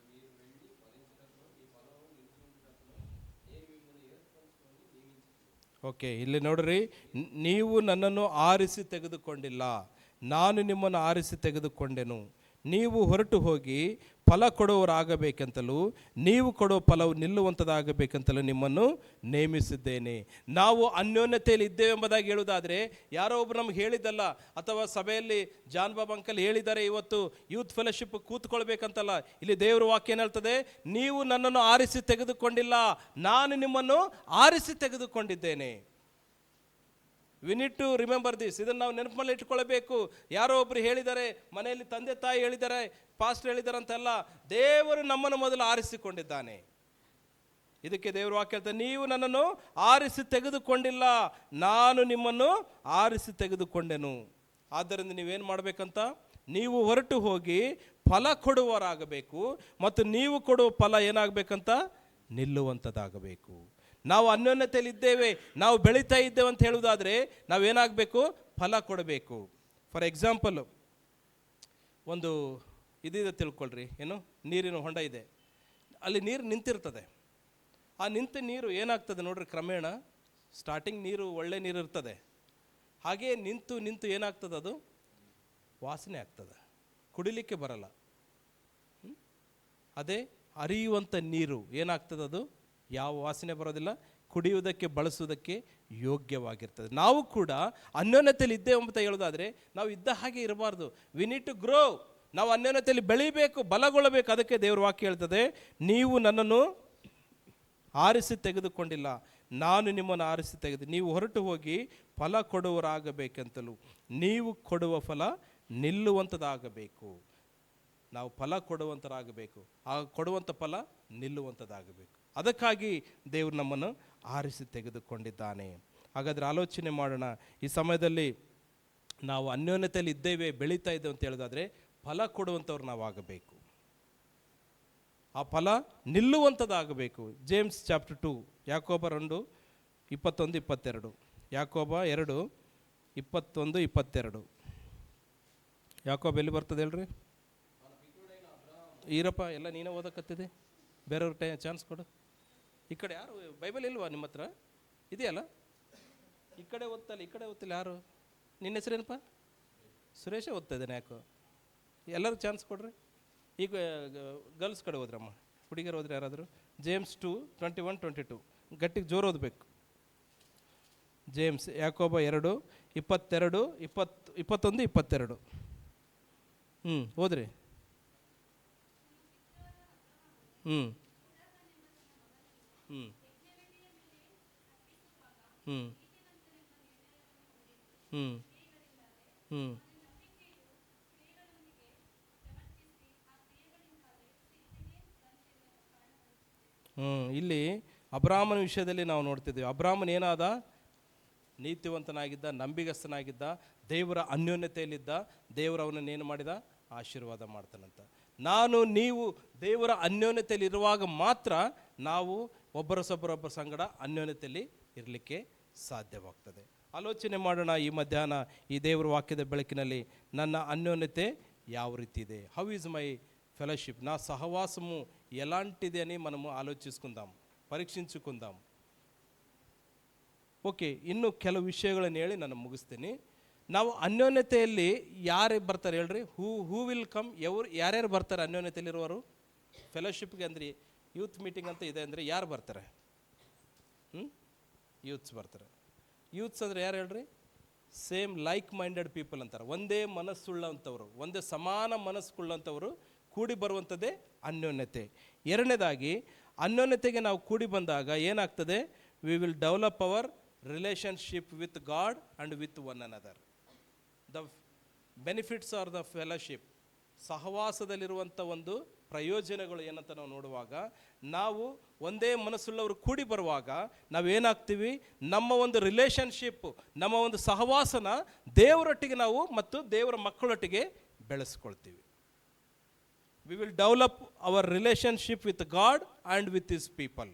ಓಕೆ, ಇಲ್ಲಿ ನೋಡ್ರಿ, ನೀವು ನನ್ನನ್ನು ಆರಿಸಿ ತೆಗೆದುಕೊಂಡಿಲ್ಲ, ನಾನು ನಿಮ್ಮನ್ನು ಆರಿಸಿ ತೆಗೆದುಕೊಂಡೆನು. ನೀವು ಹೊರಟು ಹೋಗಿ ಫಲ ಕೊಡುವವರಾಗಬೇಕೆಂತಲೂ ನೀವು ಕೊಡುವ ಫಲವು ನಿಲ್ಲುವಂಥದ್ದಾಗಬೇಕೆಂತಲೂ ನಿಮ್ಮನ್ನು ನೇಮಿಸಿದ್ದೇನೆ. ನಾವು ಅನ್ಯೋನ್ಯತೆಯಲ್ಲಿ ಇದ್ದೇವೆ ಎಂಬುದಾಗಿ ಹೇಳುವುದಾದರೆ, ಯಾರೋ ಒಬ್ರು ನಮ್ಗೆ ಹೇಳಿದ್ದಲ್ಲ, ಅಥವಾ ಸಭೆಯಲ್ಲಿ ಜಾನ್ ಬಾಬಾ ಅಂಕಲ್ ಹೇಳಿದ್ದಾರೆ ಇವತ್ತು ಯೂತ್ ಫೆಲೋಶಿಪ್ ಕೂತ್ಕೊಳ್ಬೇಕಂತಲ್ಲ. ಇಲ್ಲಿ ದೇವರ ವಾಕ್ಯ ಏನು ಹೇಳ್ತದೆ, ನೀವು ನನ್ನನ್ನು ಆರಿಸಿ ತೆಗೆದುಕೊಂಡಿಲ್ಲ, ನಾನು ನಿಮ್ಮನ್ನು ಆರಿಸಿ ತೆಗೆದುಕೊಂಡಿದ್ದೇನೆ. We need to remember this. ಇದನ್ನು ನಾವು ನೆನಪಲ್ಲಿ ಇಟ್ಕೊಳ್ಬೇಕು. ಯಾರೋ ಒಬ್ರು ಹೇಳಿದ್ದಾರೆ, ಮನೆಯಲ್ಲಿ ತಂದೆ ತಾಯಿ ಹೇಳಿದ್ದಾರೆ, ಪಾಸ್ಟರ್ ಹೇಳಿದ್ದಾರೆ ಅಂತೆಲ್ಲ. ದೇವರು ನಮ್ಮನ್ನು ಮೊದಲು ಆರಿಸಿಕೊಂಡಿದ್ದಾನೆ. ಇದಕ್ಕೆ ದೇವರು ವಾಕ್ಯ ಹೇಳ್ತಾರೆ, ನೀವು ನನ್ನನ್ನು ಆರಿಸಿ ತೆಗೆದುಕೊಂಡಿಲ್ಲ, ನಾನು ನಿಮ್ಮನ್ನು ಆರಿಸಿ ತೆಗೆದುಕೊಂಡೆನು. ಆದ್ದರಿಂದ ನೀವೇನು ಮಾಡಬೇಕಂತ, ನೀವು ಹೊರಟು ಹೋಗಿ ಫಲ ಕೊಡುವವರಾಗಬೇಕು, ಮತ್ತು ನೀವು ಕೊಡುವ ಫಲ ಏನಾಗಬೇಕಂತ, ನಿಲ್ಲುವಂಥದ್ದಾಗಬೇಕು. ನಾವು ಅನ್ಯೋನ್ಯತೆಯಲ್ಲಿ ಇದ್ದೇವೆ, ನಾವು ಬೆಳೀತಾ ಇದ್ದೇವೆ ಅಂತ ಹೇಳುವುದಾದರೆ ನಾವೇನಾಗಬೇಕು, ಫಲ ಕೊಡಬೇಕು. ಫಾರ್ ಎಕ್ಸಾಂಪಲ್, ಒಂದು ಇದಿದೆ ತಿಳ್ಕೊಳ್ರಿ, ಏನು, ನೀರಿನ ಹೊಂಡ ಇದೆ, ಅಲ್ಲಿ ನೀರು ನಿಂತಿರ್ತದೆ. ಆ ನಿಂತ ನೀರು ಏನಾಗ್ತದೆ ನೋಡ್ರಿ, ಕ್ರಮೇಣ ಸ್ಟಾರ್ಟಿಂಗ್ ನೀರು ಒಳ್ಳೆ ನೀರು ಇರ್ತದೆ, ಹಾಗೇ ನಿಂತು ನಿಂತು ಏನಾಗ್ತದೆ, ಅದು ವಾಸನೆ ಆಗ್ತದೆ, ಕುಡಿಲಿಕ್ಕೆ ಬರಲ್ಲ. ಅದೇ ಹರಿಯುವಂಥ ನೀರು ಏನಾಗ್ತದೆ, ಅದು ಯಾವ ವಾಸನೆ ಬರೋದಿಲ್ಲ, ಕುಡಿಯುವುದಕ್ಕೆ ಬಳಸುವುದಕ್ಕೆ ಯೋಗ್ಯವಾಗಿರ್ತದೆ. ನಾವು ಕೂಡ ಅನ್ಯೋನ್ಯತೆಯಲ್ಲಿ ಇದ್ದೇವೆ ಅಂತ ಹೇಳೋದಾದರೆ ನಾವು ಇದ್ದ ಹಾಗೆ ಇರಬಾರ್ದು. We need to grow. ನಾವು ಅನ್ಯೋನ್ಯತೆಯಲ್ಲಿ ಬೆಳೀಬೇಕು, ಬಲಗೊಳ್ಳಬೇಕು. ಅದಕ್ಕೆ ದೇವ್ರ ವಾಕ್ಯ ಹೇಳ್ತದೆ, ನೀವು ನನ್ನನ್ನು ಆರಿಸಿ ತೆಗೆದುಕೊಂಡಿಲ್ಲ, ನಾನು ನಿಮ್ಮನ್ನು ಆರಿಸಿ ತೆಗೆದು ನೀವು ಹೊರಟು ಹೋಗಿ ಫಲ ಕೊಡುವರಾಗಬೇಕೆಂತಲೂ ನೀವು ಕೊಡುವ ಫಲ ನಿಲ್ಲುವಂಥದ್ದಾಗಬೇಕು. ನಾವು ಫಲ ಕೊಡುವಂಥರಾಗಬೇಕು, ಆ ಕೊಡುವಂಥ ಫಲ ನಿಲ್ಲುವಂಥದ್ದಾಗಬೇಕು. ಅದಕ್ಕಾಗಿ ದೇವರು ನಮ್ಮನ್ನು ಆರಿಸಿ ತೆಗೆದುಕೊಂಡಿದ್ದಾನೆ. ಹಾಗಾದರೆ ಆಲೋಚನೆ ಮಾಡೋಣ, ಈ ಸಮಯದಲ್ಲಿ ನಾವು ಅನ್ಯೋನ್ಯತೆಯಲ್ಲಿ ಇದ್ದೇವೆ, ಬೆಳೀತಾ ಇದ್ದೇವೆ ಅಂತ ಹೇಳೋದಾದರೆ ಫಲ ಕೊಡುವಂಥವ್ರು ನಾವು ಆಗಬೇಕು, ಆ ಫಲ ನಿಲ್ಲುವಂಥದ್ದಾಗಬೇಕು. ಜೇಮ್ಸ್ ಚಾಪ್ಟರ್ 2, ಯಾಕೋಬ 2, 21, 22. ಯಾಕೋಬ 2, 21, 22. ಯಾಕೋಬ ಎಲ್ಲಿ ಬರ್ತದೆ ಹೇಳ್ರಿ? ಈರಪ್ಪ ಎಲ್ಲ ನೀನೇ ಓದಕತ್ತಿದೆ, ಬೇರೆಯವ್ರ ಚಾನ್ಸ್ ಕೊಡು. ಈ ಕಡೆ ಯಾರು ಬೈಬಲ್ ಇಲ್ವಾ ನಿಮ್ಮ ಹತ್ರ? ಇದೆಯಲ್ಲ, ಈ ಕಡೆ ಓದ್ತಲ್ಲ, ಈ ಕಡೆ ಓದ್ತಿಲ್ಲ ಯಾರು? ನಿನ್ನ ಹೆಸರೇನಪ್ಪ? ಸುರೇಶ ಓದ್ತಾ ಇದ್ದಾನೆ. ಯಾಕೋ ಎಲ್ಲರೂ ಚಾನ್ಸ್ ಕೊಡ್ರಿ. ಈಗ ಗರ್ಲ್ಸ್ ಕಡೆ ಹೋದ್ರಮ್ಮ, ಹುಡುಗಿಯರು ಹೋದ್ರೆ ಯಾರಾದರೂ? ಜೇಮ್ಸ್ 2, 21, 22. ಗಟ್ಟಿಗೆ ಜೋರು ಓದಬೇಕು. ಜೇಮ್ಸ್ ಯಾಕೋಬ 2, 22, 21, 22. ಓದ್ರಿ. ಹ್ಞೂ ಹ್ಞೂ ಹ್ಞೂ ಹ್ಞೂ ಹ್ಞೂ ಇಲ್ಲಿ ಅಬ್ರಾಮನ ವಿಷಯದಲ್ಲಿ ನಾವು ನೋಡ್ತಿದ್ದೀವಿ. ಅಬ್ರಾಮನ್ ಏನಾದ? ನೀತಿವಂತನಾಗಿದ್ದ, ನಂಬಿಗಸ್ತನಾಗಿದ್ದ, ದೇವರ ಅನ್ಯೋನ್ಯತೆಯಲ್ಲಿದ್ದ. ದೇವರು ಅವನನ್ನು ಏನು ಮಾಡಿದ? ಆಶೀರ್ವಾದ ಮಾಡ್ತಾನಂತ. ನಾನು ನೀವು ದೇವರ ಅನ್ಯೋನ್ಯತೆಯಲ್ಲಿ ಇರುವಾಗ ಮಾತ್ರ ನಾವು ಒಬ್ಬರ ಸಂಗಡ ಅನ್ಯೋನ್ಯತೆಯಲ್ಲಿ ಇರಲಿಕ್ಕೆ ಸಾಧ್ಯವಾಗ್ತದೆ. ಆಲೋಚನೆ ಮಾಡೋಣ ಈ ಮಧ್ಯಾಹ್ನ ಈ ದೇವರ ವಾಕ್ಯದ ಬೆಳಕಿನಲ್ಲಿ, ನನ್ನ ಅನ್ಯೋನ್ಯತೆ ಯಾವ ರೀತಿ ಇದೆ? How is my fellowship? నా సహవాసము ఎలాంటిది అని మనము ఆలోచించుకుందాం, పరీక్షించుకుందాం. ಓಕೆ, ಇನ್ನು ಕೆಲವು ವಿಷಯಗಳನ್ನು ಹೇಳಿ ನಾನು ಮುಗಿಸ್ತೀನಿ. ನಾವು ಅನ್ಯೋನ್ಯತೆಯಲ್ಲಿ ಯಾರು ಬರ್ತಾರೆ ಹೇಳ್ರಿ? Who will come? ಯಾರ್ಯಾರು ಬರ್ತಾರೆ ಅನ್ಯೋನ್ಯತೆಯಲ್ಲಿರುವರು ಫೆಲೋಶಿಪ್ಗೆ? ಅಂದರೆ ಯೂತ್ ಮೀಟಿಂಗ್ ಅಂತ ಇದೆ ಅಂದರೆ ಯಾರು ಬರ್ತಾರೆ? ಯೂತ್ಸ್ ಬರ್ತಾರೆ. ಯೂತ್ಸ್ ಅಂದರೆ ಯಾರು ಹೇಳ್ರಿ? ಸೇಮ್ ಲೈಕ್ ಮೈಂಡೆಡ್ ಪೀಪಲ್ ಅಂತಾರೆ. ಒಂದೇ ಮನಸ್ಸುಳ್ಳಂಥವ್ರು, ಒಂದೇ ಸಮಾನ ಮನಸ್ಸುಳ್ಳಂಥವರು ಕೂಡಿ ಬರುವಂಥದ್ದೇ ಅನ್ಯೋನ್ಯತೆ. ಎರಡನೇದಾಗಿ, ಅನ್ಯೋನ್ಯತೆಗೆ ನಾವು ಕೂಡಿ ಬಂದಾಗ ಏನಾಗ್ತದೆ? We will develop our relationship with God and with one another. The benefits are the fellowship. ಸಹವಾಸದಲ್ಲಿರುವಂಥ ಒಂದು ಪ್ರಯೋಜನಗಳು ಏನಂತ ನಾವು ನೋಡುವಾಗ, ನಾವು ಒಂದೇ ಮನಸ್ಸುಳ್ಳವರು ಕೂಡಿ ಬರುವಾಗ ನಾವೇನಾಗ್ತೀವಿ? ನಮ್ಮ ಒಂದು ರಿಲೇಷನ್ಶಿಪ್, ನಮ್ಮ ಒಂದು ಸಹವಾಸನ ದೇವರೊಟ್ಟಿಗೆ ನಾವು ಮತ್ತು ದೇವರ ಮಕ್ಕಳೊಟ್ಟಿಗೆ ಬೆಳೆಸ್ಕೊಳ್ತೀವಿ. We will develop our relationship with God and with his people.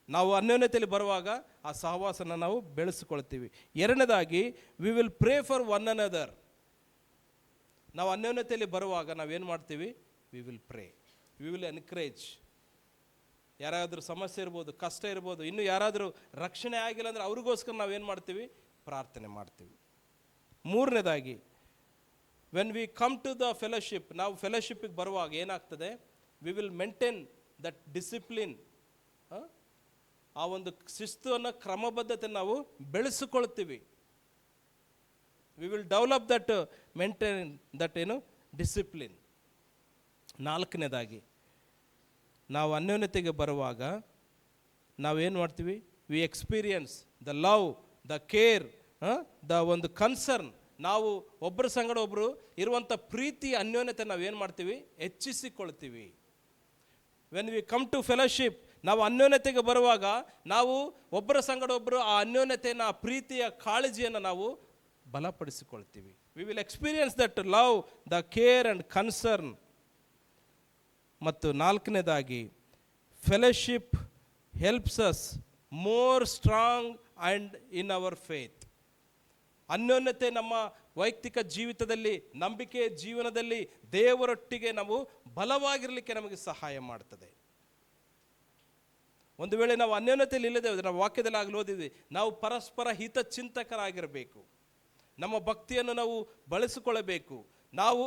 ನಾವು ಅನ್ಯೋನ್ಯತೆಯಲ್ಲಿ ಬರುವಾಗ ಆ ಸಹವಾಸನ ನಾವು ಬೆಳೆಸಿಕೊಳ್ತೀವಿ. ಎರಡನೇದಾಗಿ, we will pray for one another. ನಾವು ಅನ್ಯೋನ್ಯತೆಯಲ್ಲಿ ಬರುವಾಗ ನಾವೇನು ಮಾಡ್ತೀವಿ? We will pray, we will encourage. ಯಾರಾದರೂ ಸಮಸ್ಯೆ ಇರ್ಬೋದು, ಕಷ್ಟ ಇರ್ಬೋದು, ಇನ್ನೂ ಯಾರಾದರೂ ರಕ್ಷಣೆ ಆಗಿಲ್ಲ ಅಂದರೆ ಅವ್ರಿಗೋಸ್ಕರ ನಾವೇನು ಮಾಡ್ತೀವಿ? ಪ್ರಾರ್ಥನೆ ಮಾಡ್ತೀವಿ. ಮೂರನೇದಾಗಿ, when we come to the fellowship, ನಾವು ಫೆಲೋಶಿಪ್ಪಿಗೆ ಬರುವಾಗ ಏನಾಗ್ತದೆ? We will maintain that discipline. ಆ ಒಂದು ಶಿಸ್ತುವನ್ನು, ಕ್ರಮಬದ್ಧತೆ ನಾವು ಬೆಳೆಸಿಕೊಳ್ತೀವಿ. We will develop that, maintain that ಏನು ಡಿಸಿಪ್ಲಿನ್. ನಾಲ್ಕನೇದಾಗಿ, ನಾವು ಅನ್ಯೋನ್ಯತೆಗೆ ಬರುವಾಗ ನಾವೇನು ಮಾಡ್ತೀವಿ? We experience the love, the care, the ಒಂದು ಕನ್ಸರ್ನ್. ನಾವು ಒಬ್ಬರ ಸಂಗಡ ಒಬ್ಬರು ಇರುವಂಥ ಪ್ರೀತಿ, ಅನ್ಯೋನ್ಯತೆ ನಾವೇನು ಮಾಡ್ತೀವಿ? ಹೆಚ್ಚಿಸಿಕೊಳ್ತೀವಿ. When we come to fellowship, ನಾವು ಅನ್ಯೋನ್ಯತೆಗೆ ಬರುವಾಗ ನಾವು ಒಬ್ಬರ ಸಂಗಡ ಒಬ್ಬರು ಆ ಅನ್ಯೋನ್ಯತೆಯನ್ನು, ಆ ಪ್ರೀತಿಯ ಕಾಳಜಿಯನ್ನು ನಾವು ಬಲಪಡಿಸಿಕೊಳ್ತೀವಿ. We will experience that love, the care and concern. ಮತ್ತು ನಾಲ್ಕನೇದಾಗಿ, fellowship helps us more strong and in our faith. ಅನ್ಯೋನ್ಯತೆ ನಮ್ಮ ವೈಯಕ್ತಿಕ ಜೀವಿತದಲ್ಲಿ, ನಂಬಿಕೆ ಜೀವನದಲ್ಲಿ ದೇವರೊಟ್ಟಿಗೆ ನಾವು ಬಲವಾಗಿರಲಿಕ್ಕೆ ನಮಗೆ ಸಹಾಯ ಮಾಡ್ತದೆ. ಒಂದು ವೇಳೆ ನಾವು ಅನ್ಯೋನ್ಯತೆಯಲ್ಲಿ ಇಲ್ಲದೆ ಹೋದರೆ, ನಾವು ವಾಕ್ಯದಲ್ಲಿ ಆಗಲು ಓದಿದ್ವಿ, ನಾವು ಪರಸ್ಪರ ಹಿತಚಿಂತಕರಾಗಿರಬೇಕು. ನಮ್ಮ ಭಕ್ತಿಯನ್ನು ನಾವು ಬಳಸಿಕೊಳ್ಳಬೇಕು. ನಾವು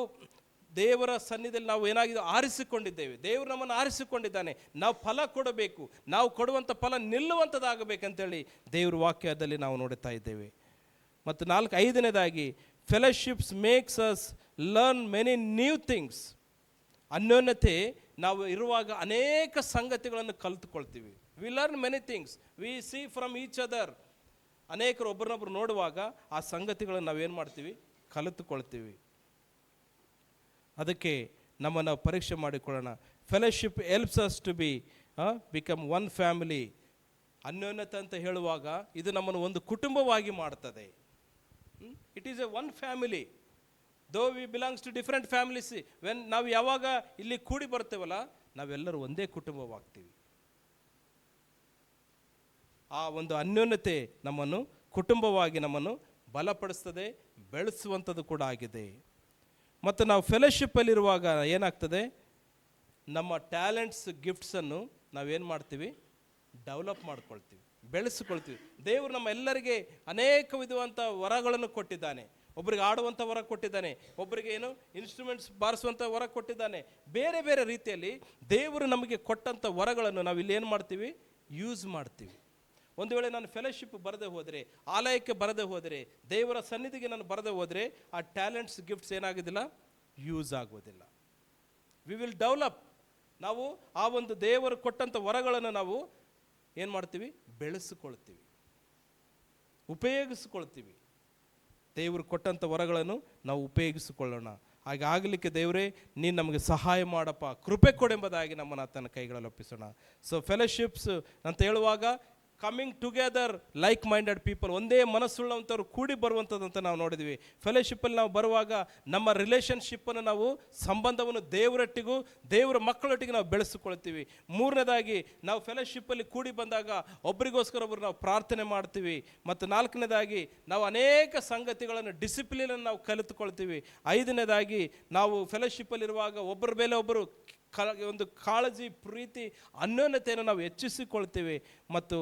ದೇವರ ಸನ್ನಿಧಿಯಲ್ಲಿ ನಾವು ಏನಾಗಿದೆ? ಆರಿಸಿಕೊಂಡಿದ್ದೇವೆ. ದೇವರು ನಮ್ಮನ್ನು ಆರಿಸಿಕೊಂಡಿದ್ದಾನೆ. ನಾವು ಫಲ ಕೊಡಬೇಕು. ನಾವು ಕೊಡುವಂಥ ಫಲ ನಿಲ್ಲುವಂಥದ್ದಾಗಬೇಕಂತೇಳಿ ದೇವ್ರ ವಾಕ್ಯದಲ್ಲಿ ನಾವು ನೋಡುತ್ತಾ ಇದ್ದೇವೆ. ಮತ್ತು ಐದನೇದಾಗಿ, fellowships makes us learn many new things. ಅನ್ಯೋನ್ಯತೆ ನಾವು ಇರುವಾಗ ಅನೇಕ ಸಂಗತಿಗಳನ್ನು ಕಲಿತುಕೊಳ್ತೀವಿ. We learn many things, we see from each other. ಅನೇಕರು ಒಬ್ಬರನ್ನೊಬ್ಬರು ನೋಡುವಾಗ ಆ ಸಂಗತಿಗಳನ್ನು ನಾವೇನು ಮಾಡ್ತೀವಿ, ಕಲಿತುಕೊಳ್ತೀವಿ. ಅದಕ್ಕೆ ನಮ್ಮನ್ನು ಪರೀಕ್ಷೆ ಮಾಡಿಕೊಳ್ಳೋಣ. Fellowship helps us to become one family. ಅನ್ಯೋನ್ಯತೆ ಅಂತ ಹೇಳುವಾಗ ಇದು ನಮ್ಮನ್ನು ಒಂದು ಕುಟುಂಬವಾಗಿ ಮಾಡ್ತದೆ. It is a one family. Though we belongs to different families, ನಾವು ಯಾವಾಗ ಇಲ್ಲಿ ಕೂಡಿ ಬರ್ತೇವಲ್ಲ, ನಾವೆಲ್ಲರೂ ಒಂದೇ ಕುಟುಂಬವಾಗ್ತೀವಿ. ಆ ಒಂದು ಅನ್ಯೋನ್ಯತೆ ನಮ್ಮನ್ನು ಕುಟುಂಬವಾಗಿ ನಮ್ಮನ್ನು ಬಲಪಡಿಸ್ತದೆ, ಬೆಳೆಸುವಂಥದ್ದು ಕೂಡ ಆಗಿದೆ. ಮತ್ತು ನಾವು ಫೆಲೋಶಿಪ್ಪಲ್ಲಿರುವಾಗ ಏನಾಗ್ತದೆ, ನಮ್ಮ ಟ್ಯಾಲೆಂಟ್ಸ್, ಗಿಫ್ಟ್ಸನ್ನು ನಾವೇನು ಮಾಡ್ತೀವಿ, ಡೆವಲಪ್ ಮಾಡ್ಕೊಳ್ತೀವಿ, ಬೆಳೆಸಿಕೊಳ್ತೀವಿ. ದೇವರು ನಮ್ಮ ಎಲ್ಲರಿಗೆ ಅನೇಕ ವಿಧವಂಥ ವರಗಳನ್ನು ಕೊಟ್ಟಿದ್ದಾನೆ. ಒಬ್ಬರಿಗೆ ಆಡುವಂಥ ವರ ಕೊಟ್ಟಿದ್ದಾನೆ, ಒಬ್ಬರಿಗೆ ಏನು ಇನ್ಸ್ಟ್ರೂಮೆಂಟ್ಸ್ ಬಾರಿಸುವಂಥ ವರ ಕೊಟ್ಟಿದ್ದಾನೆ. ಬೇರೆ ಬೇರೆ ರೀತಿಯಲ್ಲಿ ದೇವರು ನಮಗೆ ಕೊಟ್ಟಂಥ ವರಗಳನ್ನು ನಾವು ಇಲ್ಲಿ ಏನು ಮಾಡ್ತೀವಿ, ಯೂಸ್ ಮಾಡ್ತೀವಿ. ಒಂದು ವೇಳೆ ನಾನು ಫೆಲೋಶಿಪ್ ಬರದೆ ಹೋದರೆ, ಆಲಯಕ್ಕೆ ಬರದೆ ಹೋದರೆ, ದೇವರ ಸನ್ನಿಧಿಗೆ ನಾನು ಬರದೆ ಹೋದರೆ, ಆ ಟ್ಯಾಲೆಂಟ್ಸ್, ಗಿಫ್ಟ್ಸ್ ಏನಾಗೋದಿಲ್ಲ, ಯೂಸ್ ಆಗೋದಿಲ್ಲ. V will develop. ನಾವು ಆ ಒಂದು ದೇವರು ಕೊಟ್ಟಂಥ ವರಗಳನ್ನು ನಾವು ಏನು ಮಾಡ್ತೀವಿ, ಬೆಳೆಸಿಕೊಳ್ತೀವಿ, ಉಪಯೋಗಿಸಿಕೊಳ್ತೀವಿ. ದೇವರು ಕೊಟ್ಟಂಥ ವರಗಳನ್ನು ನಾವು ಉಪಯೋಗಿಸಿಕೊಳ್ಳೋಣ. ಹಾಗೆ ಆಗಲಿಕ್ಕೆ ದೇವರೇ ನೀನು ನಮಗೆ ಸಹಾಯ ಮಾಡಪ್ಪ, ಕೃಪೆ ಕೊಡೆಂಬುದಾಗಿ ನಮ್ಮನ್ನು ಆತನ ಕೈಗಳಲ್ಲಿ ಒಪ್ಪಿಸೋಣ. ಸೊ ಫೆಲೋಶಿಪ್ಸ್ ಅಂತ ಹೇಳುವಾಗ coming together like minded people, ಒಂದೇ ಮನಸ್ಸುಳ್ಳವಂಥವ್ರು ಕೂಡಿ ಬರುವಂಥದ್ದು ಅಂತ ನಾವು ನೋಡಿದ್ವಿ. ಫೆಲೋಶಿಪ್ಪಲ್ಲಿ ನಾವು ಬರುವಾಗ ನಮ್ಮ ರಿಲೇಷನ್ಶಿಪ್ಪನ್ನು, ನಾವು ಸಂಬಂಧವನ್ನು ದೇವರೊಟ್ಟಿಗೂ ದೇವರ ಮಕ್ಕಳೊಟ್ಟಿಗೆ ನಾವು ಬೆಳೆಸಿಕೊಳ್ತೀವಿ. ಮೂರನೇದಾಗಿ ನಾವು ಫೆಲೋಶಿಪ್ಪಲ್ಲಿ ಕೂಡಿ ಬಂದಾಗ ಒಬ್ಬರಿಗೋಸ್ಕರ ಒಬ್ಬರು ನಾವು ಪ್ರಾರ್ಥನೆ ಮಾಡ್ತೀವಿ. ಮತ್ತು ನಾಲ್ಕನೇದಾಗಿ ನಾವು ಅನೇಕ ಸಂಗತಿಗಳನ್ನು, ಡಿಸಿಪ್ಲಿನನ್ನು ನಾವು ಕಲಿತುಕೊಳ್ತೀವಿ. ಐದನೇದಾಗಿ ನಾವು ಫೆಲೋಶಿಪ್ಪಲ್ಲಿರುವಾಗ ಒಬ್ಬರ ಮೇಲೆ ಒಬ್ಬರು ಒಂದು ಕಾಳಜಿ, ಪ್ರೀತಿ, ಅನ್ಯೋನ್ಯತೆಯನ್ನು ನಾವು ಹೆಚ್ಚಿಸಿಕೊಳ್ತೀವಿ. ಮತ್ತು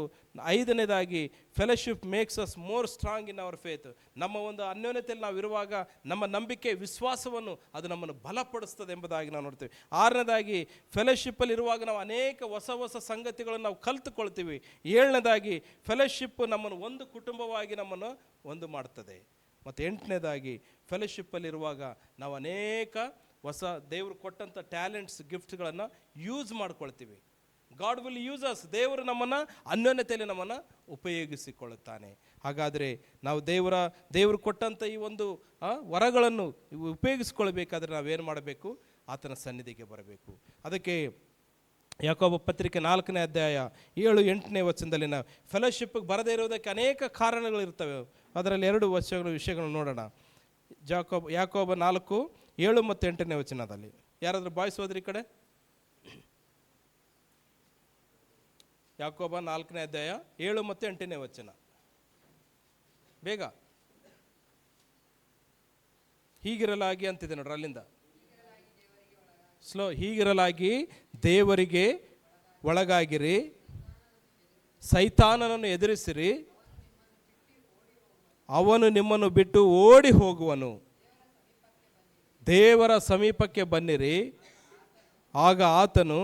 ಐದನೇದಾಗಿ fellowship makes us more strong in our faith. ನಮ್ಮ ಒಂದು ಅನ್ಯೋನ್ಯತೆಯಲ್ಲಿ ನಾವು ಇರುವಾಗ ನಮ್ಮ ನಂಬಿಕೆ, ವಿಶ್ವಾಸವನ್ನು ಅದು ನಮ್ಮನ್ನು ಬಲಪಡಿಸ್ತದೆ ಎಂಬುದಾಗಿ ನಾವು ನೋಡ್ತೀವಿ. ಆರನೇದಾಗಿ ಫೆಲೋಶಿಪ್ಪಲ್ಲಿ ಇರುವಾಗ ನಾವು ಅನೇಕ ಹೊಸ ಹೊಸ ಸಂಗತಿಗಳನ್ನು ನಾವು ಕಲಿತುಕೊಳ್ತೀವಿ. ಏಳನೇದಾಗಿ ಫೆಲೋಶಿಪ್ ನಮ್ಮನ್ನು ಒಂದು ಕುಟುಂಬವಾಗಿ ನಮ್ಮನ್ನು ಒಂದು ಮಾಡ್ತದೆ. ಮತ್ತು ಎಂಟನೇದಾಗಿ ಫೆಲೋಶಿಪ್ಪಲ್ಲಿರುವಾಗ ನಾವು ಅನೇಕ ಹೊಸ ದೇವರು ಕೊಟ್ಟಂಥ ಟ್ಯಾಲೆಂಟ್ಸ್, ಗಿಫ್ಟ್ಗಳನ್ನು ಯೂಸ್ ಮಾಡ್ಕೊಳ್ತೀವಿ. God will use us. ದೇವರು ನಮ್ಮನ್ನು ಅನ್ಯೋನ್ಯತೆಯಲ್ಲಿ ನಮ್ಮನ್ನು ಉಪಯೋಗಿಸಿಕೊಳ್ಳುತ್ತಾನೆ. ಹಾಗಾದರೆ ನಾವು ದೇವರು ಕೊಟ್ಟಂಥ ಈ ಒಂದು ವರಗಳನ್ನು ಉಪಯೋಗಿಸಿಕೊಳ್ಬೇಕಾದ್ರೆ ನಾವೇನು ಮಾಡಬೇಕು, ಆತನ ಸನ್ನಿಧಿಗೆ ಬರಬೇಕು. ಅದಕ್ಕೆ ಯಾಕೋಬ ಪತ್ರಿಕೆ 4ನೇ ಅಧ್ಯಾಯ 7-8ನೇ ವಚನದಲ್ಲಿ ನಾವು ಫೆಲೋಶಿಪ್ಗೆ ಬರದೇ ಇರೋದಕ್ಕೆ ಅನೇಕ ಕಾರಣಗಳಿರ್ತವೆ. ಅದರಲ್ಲಿ 2 ವಿಷಯಗಳನ್ನು ನೋಡೋಣ. ಯಾಕೋಬ 4:7 ಮತ್ತು 8ನೇ ವಚನದಲ್ಲಿ ಯಾರಾದರೂ ಬಾಯಿಸೋದ್ರಿ ಈ ಕಡೆ? ಯಾಕೋಬ 4ನೇ ಅಧ್ಯಾಯ 7 ಮತ್ತು 8ನೇ ವಚನ ಬೇಗ. ಹೀಗಿರಲಾಗಿ ಅಂತಿದೆ ನೋಡ್ರಿ, ಅಲ್ಲಿಂದ ಸ್ಲೋ. ಹೀಗಿರಲಾಗಿ ದೇವರಿಗೆ ಒಳಗಾಗಿರಿ, ಸೈತಾನನನ್ನು ಎದುರಿಸಿರಿ, ಅವನು ನಿಮ್ಮನ್ನು ಬಿಟ್ಟು ಓಡಿ ಹೋಗುವನು. ದೇವರ ಸಮೀಪಕ್ಕೆ ಬನ್ನಿರಿ, ಆಗ ಆತನು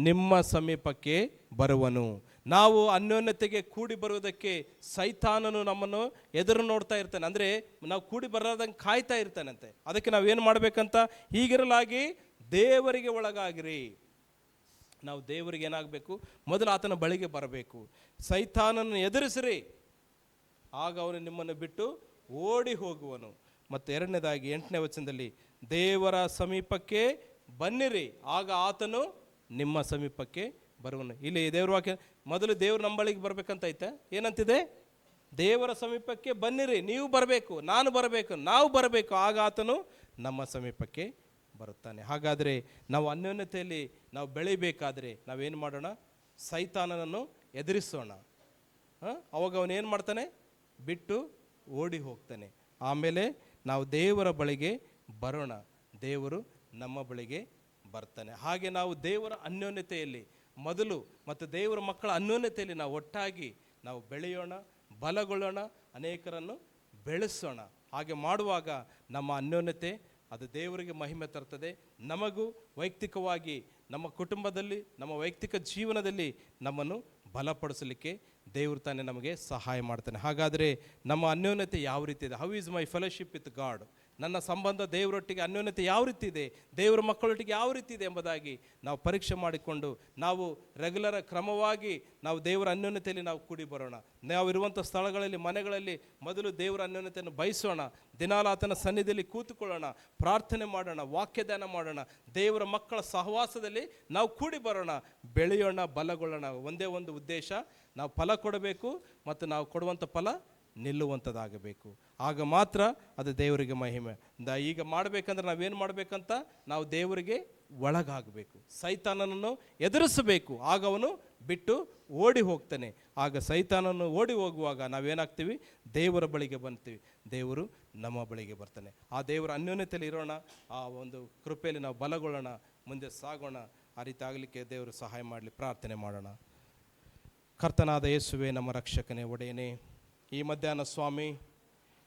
ನಿಮ್ಮ ಸಮೀಪಕ್ಕೆ ಬರುವನು. ನಾವು ಅನ್ಯೋನ್ಯತೆಗೆ ಕೂಡಿ ಬರುವುದಕ್ಕೆ ಸೈತಾನನು ನಮ್ಮನ್ನು ಎದುರು ನೋಡ್ತಾ ಇರ್ತಾನೆ. ಅಂದರೆ ನಾವು ಕೂಡಿ ಬರೋದಂಗೆ ಕಾಯ್ತಾ ಇರ್ತಾನಂತೆ. ಅದಕ್ಕೆ ನಾವೇನು ಮಾಡಬೇಕಂತ, ಹೀಗಿರಲಾಗಿ ದೇವರಿಗೆ ಒಳಗಾಗಿರಿ. ನಾವು ದೇವರಿಗೆ ಏನಾಗಬೇಕು, ಮೊದಲು ಆತನ ಬಳಿಗೆ ಬರಬೇಕು. ಸೈತಾನನ್ನು ಎದುರಿಸಿರಿ, ಆಗ ಅವನು ನಿಮ್ಮನ್ನು ಬಿಟ್ಟು ಓಡಿ ಹೋಗುವನು. ಮತ್ತು 2ನೇದಾಗಿ 8ನೇ ವಚನದಲ್ಲಿ ದೇವರ ಸಮೀಪಕ್ಕೆ ಬನ್ನಿರಿ, ಆಗ ಆತನು ನಿಮ್ಮ ಸಮೀಪಕ್ಕೆ ಬರುವನು. ಇಲ್ಲಿ ದೇವ್ರ ವಾಕ್ಯ ಮೊದಲು ದೇವ್ರ ನಮ್ಮ ಬಳಿಗೆ ಬರ್ಬೇಕಂತ ಐತೆ. ಏನಂತಿದೆ? ದೇವರ ಸಮೀಪಕ್ಕೆ ಬನ್ನಿರಿ, ನೀವು ಬರಬೇಕು, ನಾನು ಬರಬೇಕು, ನಾವು ಬರಬೇಕು, ಆಗ ಆತನು ನಮ್ಮ ಸಮೀಪಕ್ಕೆ ಬರುತ್ತಾನೆ. ಹಾಗಾದರೆ ನಾವು ಅನ್ಯೋನ್ಯತೆಯಲ್ಲಿ ನಾವು ಬೆಳಿಬೇಕಾದ್ರೆ ನಾವೇನು ಮಾಡೋಣ? ಸೈತಾನನನ್ನು ಎದುರಿಸೋಣ. ಅವಾಗ ಅವನೇನು ಮಾಡ್ತಾನೆ? ಬಿಟ್ಟು ಓಡಿ ಹೋಗ್ತಾನೆ. ಆಮೇಲೆ ನಾವು ದೇವರ ಬಳಿಗೆ ಬರೋಣ, ದೇವರು ನಮ್ಮ ಬಳಿಗೆ ಬರ್ತಾನೆ. ಹಾಗೆ ನಾವು ದೇವರ ಅನ್ಯೋನ್ಯತೆಯಲ್ಲಿ ಮೊದಲು ಮತ್ತು ದೇವರ ಮಕ್ಕಳ ಅನ್ಯೋನ್ಯತೆಯಲ್ಲಿ ನಾವು ಒಟ್ಟಾಗಿ ನಾವು ಬೆಳೆಯೋಣ, ಬಲಗೊಳ್ಳೋಣ, ಅನೇಕರನ್ನು ಬೆಳೆಸೋಣ. ಹಾಗೆ ಮಾಡುವಾಗ ನಮ್ಮ ಅನ್ಯೋನ್ಯತೆ ಅದು ದೇವರಿಗೆ ಮಹಿಮೆ ತರ್ತದೆ. ನಮಗೂ ವೈಯಕ್ತಿಕವಾಗಿ, ನಮ್ಮ ಕುಟುಂಬದಲ್ಲಿ, ನಮ್ಮ ವೈಯಕ್ತಿಕ ಜೀವನದಲ್ಲಿ ನಮ್ಮನ್ನು ಬಲಪಡಿಸಲಿಕ್ಕೆ ದೇವರು ತಾನೇ ನಮಗೆ ಸಹಾಯ ಮಾಡ್ತಾನೆ. ಹಾಗಾದರೆ ನಮ್ಮ ಅನ್ಯೋನ್ಯತೆ ಯಾವ ರೀತಿ ಇದೆ? How is my fellowship with god? ನನ್ನ ಸಂಬಂಧ ದೇವರೊಟ್ಟಿಗೆ ಅನ್ಯೋನ್ಯತೆ ಯಾವ ರೀತಿ ಇದೆ, ದೇವರ ಮಕ್ಕಳೊಟ್ಟಿಗೆ ಯಾವ ರೀತಿ ಇದೆ ಎಂಬುದಾಗಿ ನಾವು ಪರೀಕ್ಷೆ ಮಾಡಿಕೊಂಡು ನಾವು ರೆಗ್ಯುಲರ್ ಕ್ರಮವಾಗಿ ನಾವು ದೇವರ ಅನ್ಯೋನ್ಯತೆಯಲ್ಲಿ ನಾವು ಕೂಡಿ ಬರೋಣ. ನಾವು ಇರುವಂಥ ಸ್ಥಳಗಳಲ್ಲಿ, ಮನೆಗಳಲ್ಲಿ ಮೊದಲು ದೇವರ ಅನ್ಯೋನ್ಯತೆಯನ್ನು ಬಯಸೋಣ. ದಿನಾಲ ಆತನ ಸನ್ನಿಧಿಯಲ್ಲಿ ಕೂತುಕೊಳ್ಳೋಣ, ಪ್ರಾರ್ಥನೆ ಮಾಡೋಣ, ವಾಕ್ಯದಾನ ಮಾಡೋಣ, ದೇವರ ಮಕ್ಕಳ ಸಹವಾಸದಲ್ಲಿ ನಾವು ಕೂಡಿ ಬರೋಣ, ಬೆಳೆಯೋಣ, ಬಲಗೊಳ್ಳೋಣ. ಒಂದೇ ಒಂದು ಉದ್ದೇಶ, ನಾವು ಫಲ ಕೊಡಬೇಕು ಮತ್ತು ನಾವು ಕೊಡುವಂಥ ಫಲ ನಿಲ್ಲುವಂಥದ್ದಾಗಬೇಕು. ಆಗ ಮಾತ್ರ ಅದು ದೇವರಿಗೆ ಮಹಿಮೆ. ಈಗ ಮಾಡಬೇಕಂದ್ರೆ ನಾವೇನು ಮಾಡಬೇಕಂತ, ನಾವು ದೇವರಿಗೆ ಒಳಗಾಗಬೇಕು, ಸೈತಾನನನ್ನು ಎದುರಿಸಬೇಕು. ಆಗ ಅವನು ಬಿಟ್ಟು ಓಡಿ ಹೋಗ್ತಾನೆ. ಆಗ ಸೈತಾನನ್ನು ಓಡಿ ಹೋಗುವಾಗ ನಾವೇನಾಗ್ತೀವಿ, ದೇವರ ಬಳಿಗೆ ಬರ್ತೀವಿ, ದೇವರು ನಮ್ಮ ಬಳಿಗೆ ಬರ್ತಾನೆ. ಆ ದೇವರ ಅನ್ಯೋನ್ಯತೆಯಲ್ಲಿ ಇರೋಣ, ಆ ಒಂದು ಕೃಪೆಯಲ್ಲಿ ನಾವು ಬಲಗೊಳ್ಳೋಣ, ಮುಂದೆ ಸಾಗೋಣ. ಆ ರೀತಿ ಆಗಲಿಕ್ಕೆ ದೇವರು ಸಹಾಯ ಮಾಡಲಿ. ಪ್ರಾರ್ಥನೆ ಮಾಡೋಣ. ಕರ್ತನಾದ ಯೇಸುವೆ, ನಮ್ಮ ರಕ್ಷಕನೇ, ಒಡೆಯನೇ, ಈ ಮಧ್ಯಾಹ್ನ ಸ್ವಾಮಿ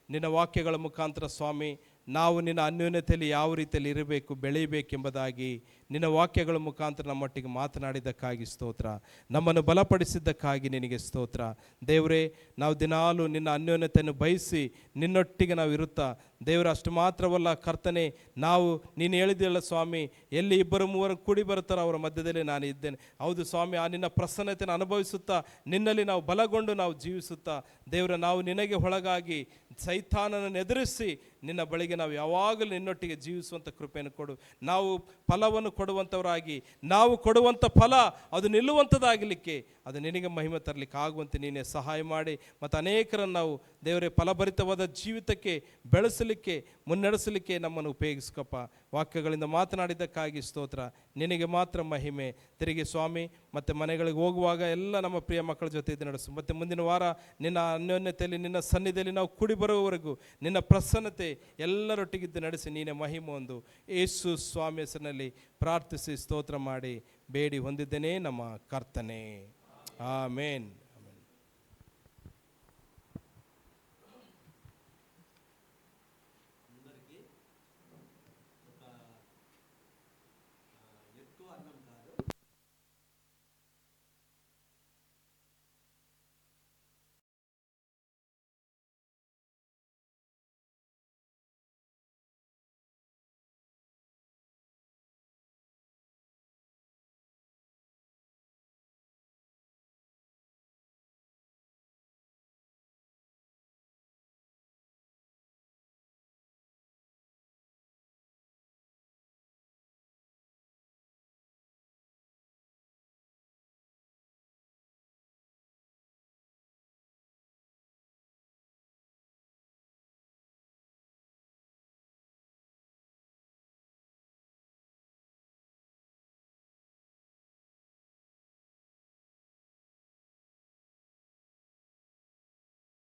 ನಿನ್ನ ವಾಕ್ಯಗಳ ಮುಖಾಂತರ ಸ್ವಾಮಿ ನಾವು ನಿನ್ನ ಅನ್ಯೋನ್ಯತೆಯಲ್ಲಿ ಯಾವ ರೀತಿಯಲ್ಲಿ ಇರಬೇಕು, ಬೆಳೀಬೇಕೆಂಬುದಾಗಿ ನಿನ್ನ ವಾಕ್ಯಗಳ ಮುಖಾಂತರ ನಮ್ಮೊಟ್ಟಿಗೆ ಮಾತನಾಡಿದ್ದಕ್ಕಾಗಿ ಸ್ತೋತ್ರ. ನಮ್ಮನ್ನು ಬಲಪಡಿಸಿದ್ದಕ್ಕಾಗಿ ನಿನಗೆ ಸ್ತೋತ್ರ. ದೇವರೇ, ನಾವು ದಿನಾಲು ನಿನ್ನ ಅನ್ಯೋನ್ಯತೆಯನ್ನು ಬಯಸಿ ನಿನ್ನೊಟ್ಟಿಗೆ ನಾವು ಇರುತ್ತಾ ದೇವರು, ಅಷ್ಟು ಮಾತ್ರವಲ್ಲ ಕರ್ತನೆ, ನಾವು ನೀನು ಹೇಳಿದೆಯಲ್ಲ ಸ್ವಾಮಿ, ಎಲ್ಲಿ ಇಬ್ಬರು ಮೂವರು ಕೂಡಿ ಬರುತ್ತಾರೋ ಅವರ ಮಧ್ಯದಲ್ಲಿ ನಾನು ಇದ್ದೇನೆ. ಹೌದು ಸ್ವಾಮಿ, ಆ ನಿನ್ನ ಪ್ರಸನ್ನತೆಯನ್ನು ಅನುಭವಿಸುತ್ತಾ ನಿನ್ನಲ್ಲಿ ನಾವು ಬಲಗೊಂಡು ನಾವು ಜೀವಿಸುತ್ತಾ ದೇವರ, ನಾವು ನಿನಗೆ ಒಳಗಾಗಿ ಸೈತಾನನನ್ನು ಎದುರಿಸಿ ನಿನ್ನ ಬಳಿಗೆ ನಾವು ಯಾವಾಗಲೂ ನಿನ್ನೊಟ್ಟಿಗೆ ಜೀವಿಸುವಂಥ ಕೃಪೆಯನ್ನು ಕೊಡು. ನಾವು ಫಲವನ್ನು ಕೊಡುವಂಥವರಾಗಿ, ನಾವು ಕೊಡುವಂಥ ಫಲ ಅದು ನಿಲ್ಲುವಂಥದ್ದಾಗಲಿಕ್ಕೆ, ಅದು ನಿನಗೆ ಮಹಿಮೆ ತರಲಿಕ್ಕೆ ಆಗುವಂತೆ ನೀನೇ ಸಹಾಯ ಮಾಡಿ. ಮತ್ತು ಅನೇಕರನ್ನು ನಾವು ದೇವರೇ ಫಲಭರಿತವಾದ ಜೀವಿತಕ್ಕೆ ಬೆಳೆಸಲಿಕ್ಕೆ, ಮುನ್ನಡೆಸಲಿಕ್ಕೆ ನಮ್ಮನ್ನು ಉಪಯೋಗಿಸ್ಕಪ್ಪ. ವಾಕ್ಯಗಳಿಂದ ಮಾತನಾಡಿದ್ದಕ್ಕಾಗಿ ಸ್ತೋತ್ರ. ನಿನಗೆ ಮಾತ್ರ ಮಹಿಮೆ. ತಿರುಗಿ ಸ್ವಾಮಿ ಮತ್ತು ಮನೆಗಳಿಗೆ ಹೋಗುವಾಗ ಎಲ್ಲ ನಮ್ಮ ಪ್ರಿಯ ಮಕ್ಕಳ ಜೊತೆ ಇದು ನಡೆಸು. ಮತ್ತು ಮುಂದಿನ ವಾರ ನಿನ್ನ ಅನ್ಯೋನ್ಯತೆಯಲ್ಲಿ, ನಿನ್ನ ಸನ್ನಿಧಿಯಲ್ಲಿ ನಾವು ಕೂಡಿ ಬರುವವರೆಗೂ ನಿನ್ನ ಪ್ರಸನ್ನತೆ ಎಲ್ಲರೊಟ್ಟಿಗಿದ್ದು ನಡೆಸಿ ನೀನೇ ಮಹಿಮೆ ಒಂದು ಯೇಸು ಸ್ವಾಮಿ ಹೆಸರಿನಲ್ಲಿ ಪ್ರಾರ್ಥಿಸಿ ಸ್ತೋತ್ರ ಮಾಡಿ ಬೇಡಿ ಹೊಂದಿದ್ದೇನೆ ನಮ್ಮ ಕರ್ತನೆ. ಆಮೇನ್. ఎత్తు అన్నం